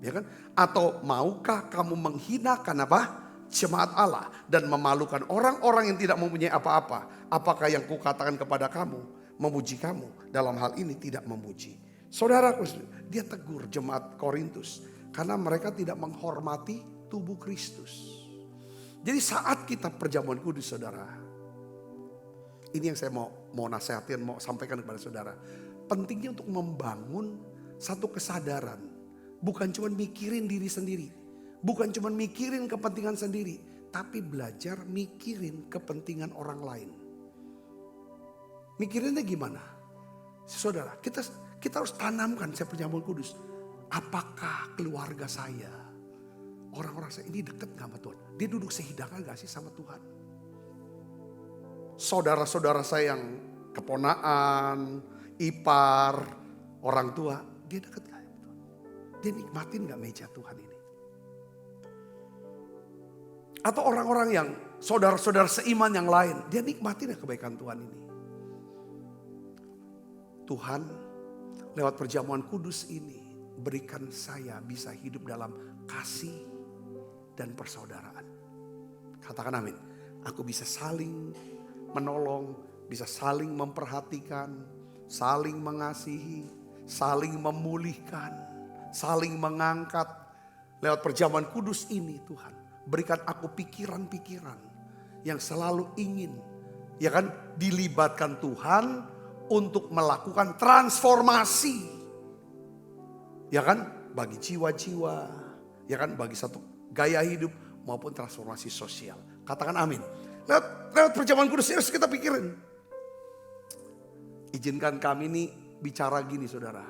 Ya kan? Atau maukah kamu menghinakan apa? Jemaat Allah dan memalukan orang-orang yang tidak mempunyai apa-apa? Apakah yang kukatakan kepada kamu memuji kamu? Dalam hal ini tidak memuji. Saudaraku, dia tegur jemaat Korintus karena mereka tidak menghormati tubuh Kristus. Jadi saat kita perjamuan kudus saudara, ini yang saya mau nasihatin, mau sampaikan kepada saudara. Pentingnya untuk membangun satu kesadaran. Bukan cuma mikirin diri sendiri. Bukan cuma mikirin kepentingan sendiri. Tapi belajar mikirin kepentingan orang lain. Mikirinnya gimana? Saudara, kita harus tanamkan saya perjamuan kudus. Apakah keluarga saya, orang-orang saya ini dekat gak sama Tuhan? Dia duduk sehidangan gak sih sama Tuhan? Saudara-saudara saya yang keponaan, ipar, orang tua, dia dekat gak sama Tuhan? Dia nikmatin gak meja Tuhan ini? Atau orang-orang yang saudara-saudara seiman yang lain, dia nikmatin gak kebaikan Tuhan ini? Tuhan lewat perjamuan kudus ini berikan saya bisa hidup dalam kasih dan persaudaraan. Katakan amin. Aku bisa saling menolong, bisa saling memperhatikan, saling mengasihi, saling memulihkan, saling mengangkat. Lewat perjamuan kudus ini Tuhan berikan aku pikiran-pikiran yang selalu ingin ya kan dilibatkan Tuhan untuk melakukan transformasi. Ya kan? Bagi jiwa-jiwa. Ya kan? Bagi satu gaya hidup maupun transformasi sosial. Katakan amin. Lewat perjamuan kudus harus kita pikirin. Izinkan kami nih bicara gini saudara.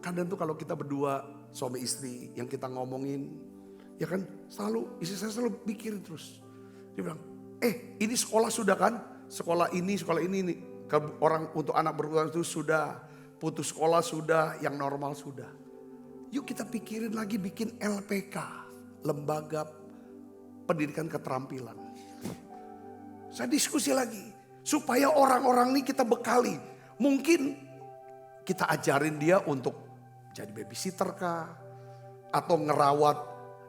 Kadang tuh kalau kita berdua suami istri yang kita ngomongin. Ya kan? Istri saya selalu pikirin terus. Dia bilang, ini sekolah sudah kan? Sekolah ini nih. Orang untuk anak berulang itu sudah, putus sekolah sudah, yang normal sudah. Yuk kita pikirin lagi bikin LPK, Lembaga Pendidikan Keterampilan. Saya diskusi lagi, supaya orang-orang ini kita bekali. Mungkin kita ajarin dia untuk jadi babysitter kah? Atau ngerawat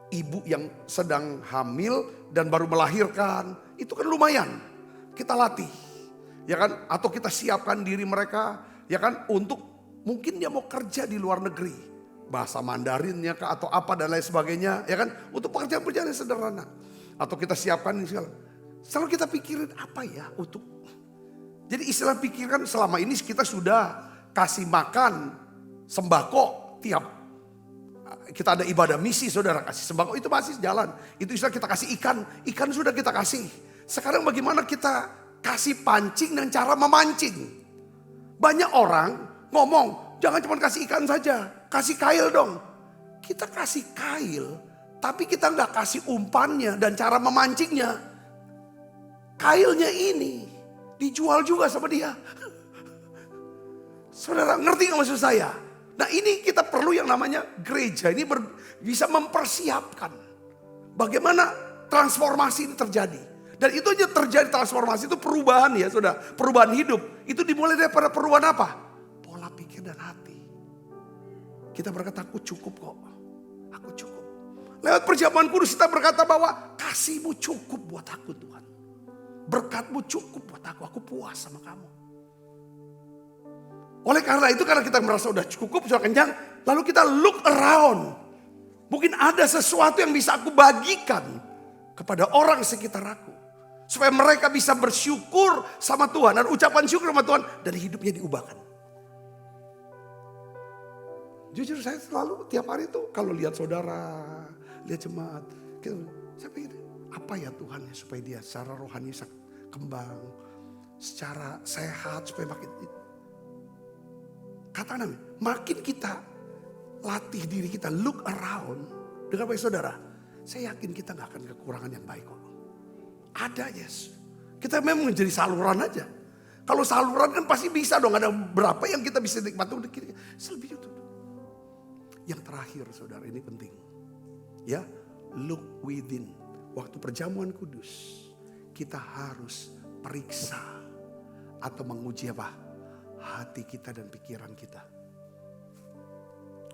ibu yang sedang hamil dan baru melahirkan. Itu kan lumayan, kita latih. Ya kan, atau kita siapkan diri mereka, ya kan, untuk mungkin dia mau kerja di luar negeri, bahasa Mandarinnya kah, atau apa dan lain sebagainya, ya kan? Untuk pekerjaan-pekerjaan yang sederhana. Atau kita siapkan ini segala. Selalu kita pikirin apa ya untuk. Jadi istilah pikirkan selama ini kita sudah kasih makan sembako tiap kita ada ibadah misi, saudara, kasih sembako itu masih jalan. Itu istilah kita kasih ikan sudah kita kasih. Sekarang bagaimana kita kasih pancing dengan cara memancing. Banyak orang ngomong, jangan cuma kasih ikan saja, kasih kail dong. Kita kasih kail, tapi kita nggak kasih umpannya dan cara memancingnya. Kailnya ini dijual juga sama dia. Saudara ngerti nggak maksud saya? Nah ini kita perlu yang namanya gereja ini bisa mempersiapkan bagaimana transformasi ini terjadi. Dan itu aja terjadi transformasi itu perubahan ya saudara. Perubahan hidup itu dimulai daripada perubahan apa? Pola pikir dan hati. Kita berkata aku cukup kok. Aku cukup. Lewat perjamuan kudus kita berkata bahwa kasih-Mu cukup buat aku Tuhan. Berkat-Mu cukup buat aku. Aku puas sama kamu. Oleh karena itu karena kita merasa udah cukup, sudah kenyang. Lalu kita look around. Mungkin ada sesuatu yang bisa aku bagikan kepada orang sekitar aku. Supaya mereka bisa bersyukur sama Tuhan. Dan ucapan syukur sama Tuhan. Dan hidupnya diubahkan. Jujur saya selalu tiap hari itu kalau lihat saudara, lihat jemaat. Saya pikir apa ya Tuhan ya supaya dia secara rohani bisa kembang. Secara sehat supaya makin. Katakan makin kita latih diri kita look around. Dengan baik saudara. Saya yakin kita gak akan kekurangan yang baik kok. Ada yes. Kita memang menjadi saluran aja. Kalau saluran kan pasti bisa dong. Ada berapa yang kita bisa nikmati. Selebih itu. Yang terakhir saudara ini penting. Ya, look within. Waktu perjamuan kudus. Kita harus periksa. Atau menguji apa? Hati kita dan pikiran kita.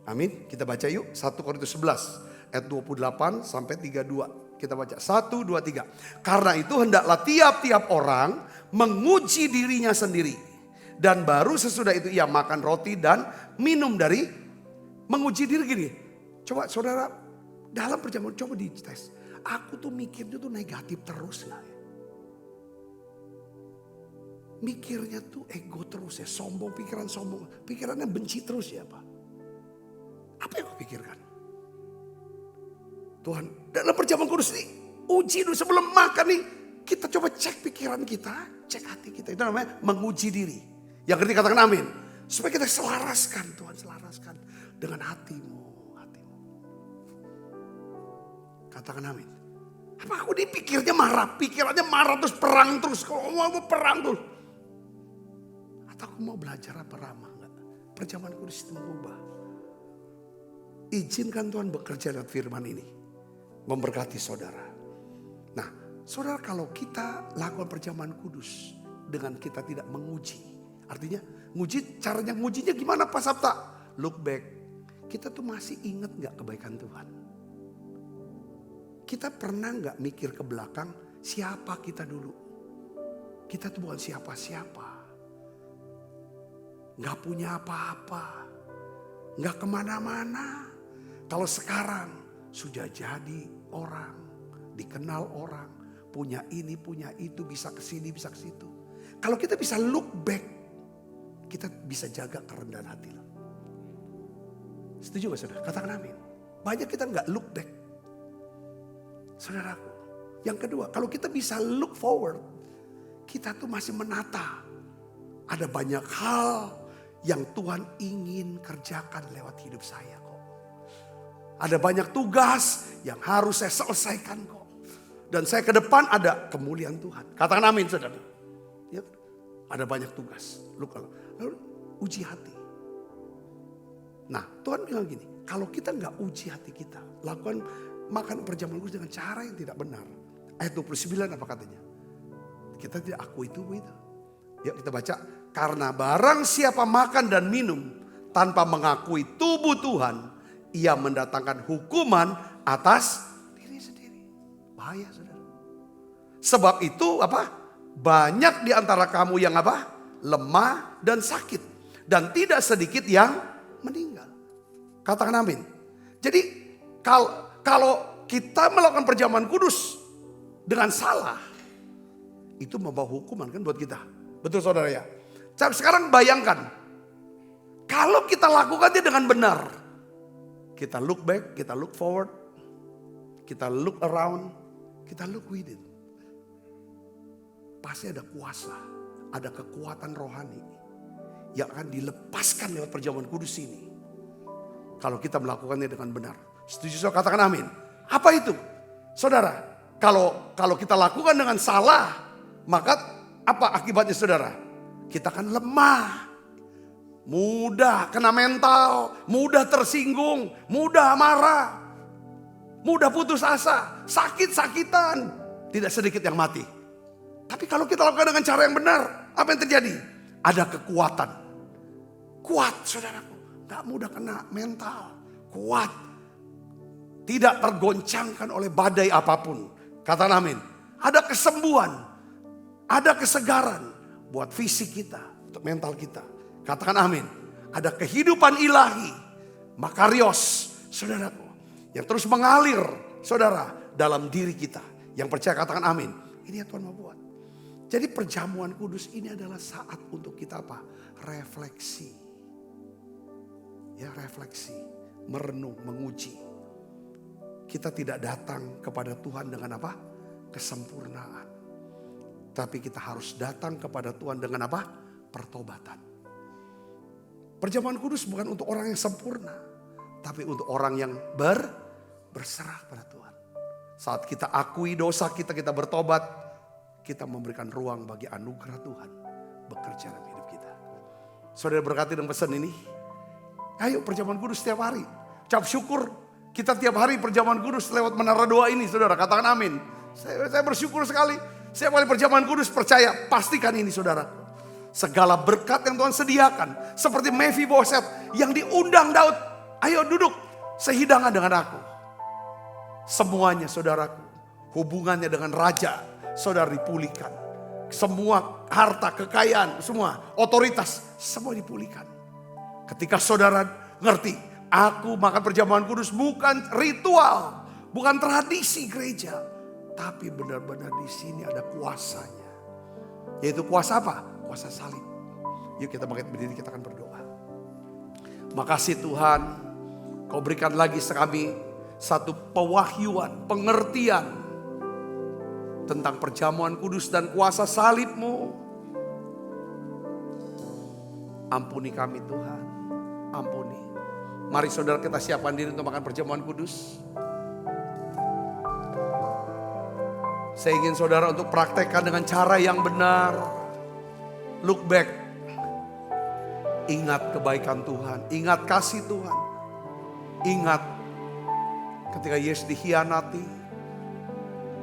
Amin. Kita baca yuk 1 Korintus 11 ayat 28 sampai 32. Kita baca 1, 2, 3. Karena itu hendaklah tiap-tiap orang menguji dirinya sendiri. Dan baru sesudah itu ia makan roti dan minum dari menguji diri gini. Coba saudara dalam perjamuan coba dites. Aku tuh mikirnya tuh negatif terus gak ya? Mikirnya tuh ego terus ya. Sombong, pikiran sombong. Pikirannya benci terus ya Pak. Apa yang aku pikirkan? Tuhan, dalam perjamuan kudus ini uji dulu sebelum makan nih. Kita coba cek pikiran kita, cek hati kita. Itu namanya menguji diri. Yang ketiga katakan amin. Supaya kita selaraskan Tuhan, selaraskan dengan hatimu. Katakan amin. Apa aku dipikirnya marah, pikirannya marah terus perang terus. Kalau mau perang terus. Atau aku mau belajar apa ramah enggak? Perjamuan kudus itu mengubah. Izinkan Tuhan bekerja lewat firman ini. Memberkati saudara. Nah, saudara kalau kita lakukan perjamuan kudus dengan kita tidak menguji. Artinya, caranya ngujinya gimana Pak Sabta? Look back. Kita tuh masih ingat gak kebaikan Tuhan? Kita pernah gak mikir ke belakang siapa kita dulu? Kita tuh bukan siapa-siapa. Gak punya apa-apa. Gak kemana-mana. Kalau sekarang sudah jadi orang, dikenal orang, punya ini, punya itu, bisa kesini, bisa ke situ. Kalau kita bisa look back, kita bisa jaga kerendahan hati. Setuju gak saudara? Katakan amin. Banyak kita gak look back. Saudaraku, yang kedua, kalau kita bisa look forward, kita tuh masih menata. Ada banyak hal yang Tuhan ingin kerjakan lewat hidup saya. Ada banyak tugas yang harus saya selesaikan kok. Dan saya ke depan ada kemuliaan Tuhan. Katakan amin saudara. Ya, ada banyak tugas. Lalu uji hati. Nah Tuhan bilang gini. Kalau kita gak uji hati kita. Lakukan makan perjamuan kudus dengan cara yang tidak benar. Ayat 29 apa katanya? Kita tidak akui tubuh itu. Yuk kita baca. Karena barang siapa makan dan minum tanpa mengakui tubuh Tuhan. Ia mendatangkan hukuman atas diri sendiri. Bahaya saudara. Sebab itu apa? Banyak di antara kamu yang apa? Lemah dan sakit. Dan tidak sedikit yang meninggal. Katakan amin. Jadi kalau kita melakukan perjamuan kudus dengan salah, itu membawa hukuman kan buat kita. Betul saudara ya? Sekarang bayangkan, kalau kita lakukannya dengan benar, kita look back, kita look forward, kita look around, kita look within. Pasti ada kuasa, ada kekuatan rohani yang akan dilepaskan lewat perjamuan kudus ini. Kalau kita melakukannya dengan benar. Setuju saudara? Katakan amin. Apa itu? Saudara, kalau kita lakukan dengan salah, maka apa akibatnya saudara? Kita akan lemah. Mudah kena mental, mudah tersinggung, mudah marah, mudah putus asa, sakit-sakitan. Tidak sedikit yang mati. Tapi kalau kita lakukan dengan cara yang benar, apa yang terjadi? Ada kekuatan. Kuat saudaraku, gak mudah kena mental. Kuat. Tidak tergoncangkan oleh badai apapun. Katakan amin. Ada kesembuhan. Ada kesegaran. Buat fisik kita, untuk mental kita. Katakan amin. Ada kehidupan ilahi. Makarios, saudaraku. Yang terus mengalir, saudara, dalam diri kita. Yang percaya katakan amin. Ini yang Tuhan mau buat. Jadi perjamuan kudus ini adalah saat untuk kita apa? Refleksi. Ya, refleksi. Merenung, menguji. Kita tidak datang kepada Tuhan dengan apa? Kesempurnaan. Tapi kita harus datang kepada Tuhan dengan apa? Pertobatan. Perjamuan kudus bukan untuk orang yang sempurna. Tapi untuk orang yang berserah pada Tuhan. Saat kita akui dosa kita, kita bertobat. Kita memberikan ruang bagi anugerah Tuhan bekerja dalam hidup kita. Saudara berkati dengan pesan ini. Ayo perjamuan kudus setiap hari. Ucap syukur kita tiap hari perjamuan kudus lewat menara doa ini. Saudara katakan amin. Saya bersyukur sekali. Setiap kali perjamuan kudus percaya. Pastikan ini saudara. Segala berkat yang Tuhan sediakan. Seperti Mephibosheth yang diundang Daud. Ayo duduk sehidangan dengan aku. Semuanya saudaraku. Hubungannya dengan raja. Saudara dipulihkan. Semua harta, kekayaan, semua otoritas, semua dipulihkan. Ketika saudara ngerti, aku makan perjamuan kudus bukan ritual, bukan tradisi gereja, tapi benar-benar di sini ada kuasanya. Yaitu kuasa apa? Kuasa salib. Yuk kita bangkit berdiri, kita akan berdoa. Makasih Tuhan, Kau berikan lagi kami satu pewahyuan, pengertian tentang perjamuan kudus dan kuasa salib-Mu. Ampuni kami Tuhan, ampuni. Mari saudara kita siapkan diri untuk makan perjamuan kudus. Saya ingin saudara untuk praktekkan dengan cara yang benar. Look back. Ingat kebaikan Tuhan, ingat kasih Tuhan. Ingat ketika Yesus dikhianati,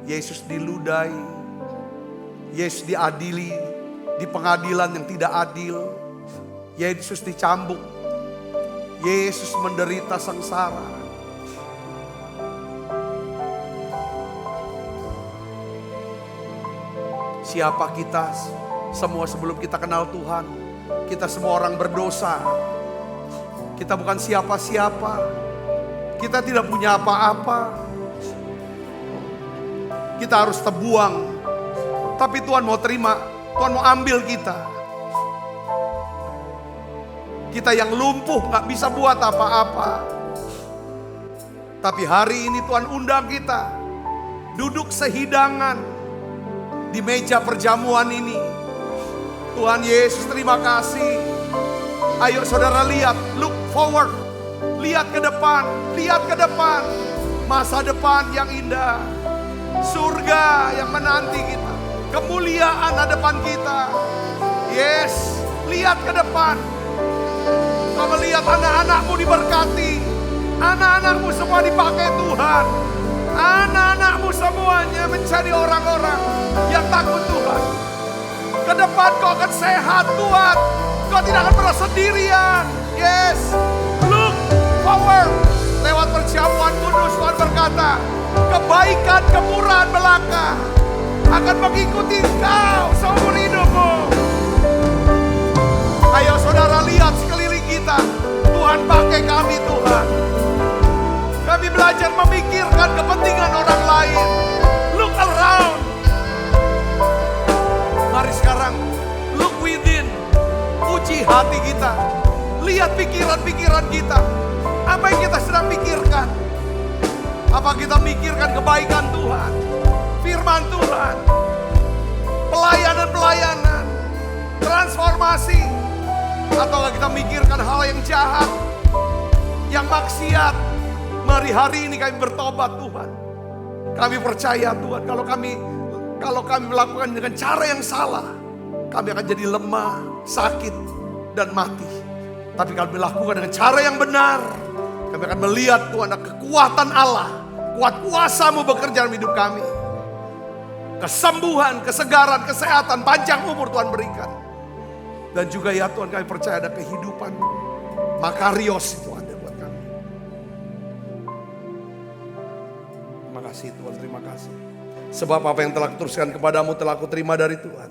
Yesus diludai, Yesus diadili di pengadilan yang tidak adil, Yesus dicambuk, Yesus menderita sengsara. Siapa kita semua sebelum kita kenal Tuhan? Kita semua orang berdosa. Kita bukan siapa-siapa. Kita tidak punya apa-apa. Kita harus terbuang. Tapi Tuhan mau terima. Tuhan mau ambil kita. Kita yang lumpuh gak bisa buat apa-apa. Tapi hari ini Tuhan undang kita. Duduk sehidangan. Di meja perjamuan ini. Tuhan Yesus terima kasih. Ayo saudara lihat. Look forward. Lihat ke depan. Lihat ke depan. Masa depan yang indah. Surga yang menanti kita. Kemuliaan hadapan kita. Yes, lihat ke depan. Kau melihat anak-anakmu diberkati. Anak-anakmu semua dipakai Tuhan. Anak-anakmu semuanya menjadi orang-orang yang takut Tuhan. Ke depan kau akan sehat, kuat. Kau tidak akan pernah sendirian. Yes, look forward. Lewat perjamuan kudus Tuhan berkata, kebaikan, kemurahan belaka akan mengikuti kau seumur hidupmu. Ayo saudara lihat sekeliling kita. Tuhan pakai pakai kami Tuhan. Kami belajar memikirkan kepentingan orang lain. Look around. Mari sekarang look within. Uji hati kita. Lihat pikiran-pikiran kita. Apa yang kita sedang pikirkan? Apa kita mikirkan kebaikan Tuhan? Firman Tuhan. Pelayanan-pelayanan. Transformasi. Atau kita mikirkan hal yang jahat. Yang maksiat. Mari hari ini kami bertobat Tuhan. Kami percaya Tuhan kalau kami melakukan dengan cara yang salah, kami akan jadi lemah, sakit, dan mati. Tapi kalau dilakukan dengan cara yang benar, kami akan melihat Tuhan ada kekuatan Allah, kuat kuasa-Mu bekerja dalam hidup kami. Kesembuhan, kesegaran, kesehatan, panjang umur Tuhan berikan. Dan juga ya Tuhan kami percaya ada kehidupan makarios itu ada buat kami. Terima kasih Tuhan, terima kasih. Sebab apa yang telah kuteruskan kepadamu telah kuterima dari Tuhan.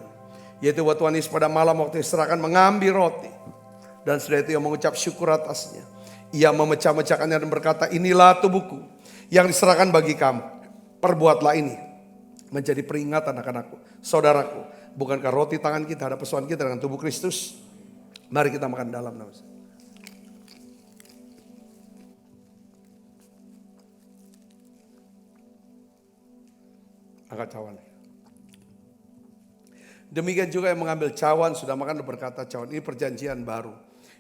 Yaitu buat Tuhan Yesus pada malam waktu diserahkan mengambil roti. Dan setelah itu ia mengucap syukur atasnya. Ia memecah-mecahkannya dan berkata, inilah tubuhku yang diserahkan bagi kamu. Perbuatlah ini menjadi peringatan akan aku. Saudaraku, bukankah roti tangan kita ada persoalan kita dengan tubuh Kristus? Mari kita makan dalam nama. Angkat cawan. Demikian juga yang mengambil cawan sudah makan dan berkata, cawan ini perjanjian baru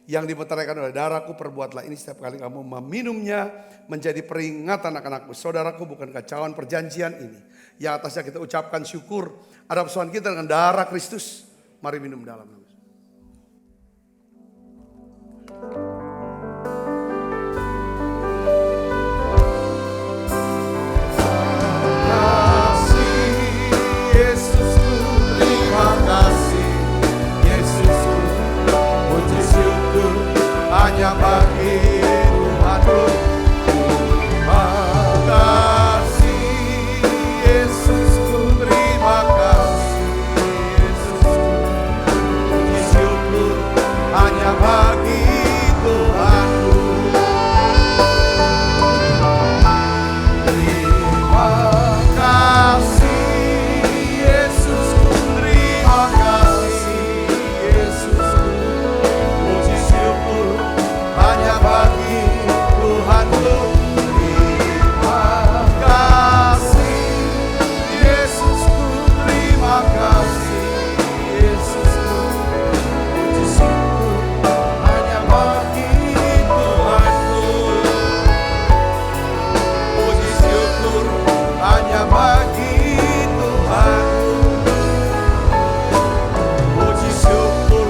yang dimeteraikan oleh darahku, perbuatlah ini setiap kali kamu meminumnya menjadi peringatan akan aku. Saudaraku, bukankah cawan perjanjian ini yang atasnya kita ucapkan syukur ada persoalan kita dengan darah Kristus? Mari minum dalam nama. Hanya bagi Tuhanku. Terima kasih Yesusku, terima kasih Yesusku. Puji syukur hanya bagi Tuhanku. Terima kasih Yesusku, terima kasih Yesusku. Puji syukur hanya bagi Tuhanku. Terima kasih Yesusku, terima kasih Yesusku. Puji syukur hanya bagi Tuhanku. Puji syukur hanya bagi Tuhanku. Puji syukur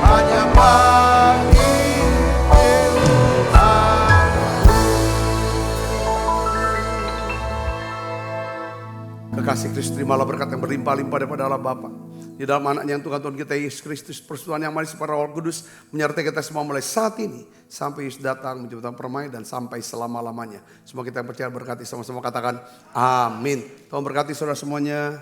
hanya bagi Kekasih Kristus, terimalah berkat yang berlimpah-limpah daripada Allah Bapa. Di dalam anaknya yang Tuhan kita Yesus Kristus, persekutuan yang manis pada Roh Kudus menyertai kita semua mulai saat ini sampai Yesus datang menjemput permai dan sampai selama-lamanya. Semua kita yang percaya berkati sama-sama katakan amin. Tuhan berkati saudara semuanya.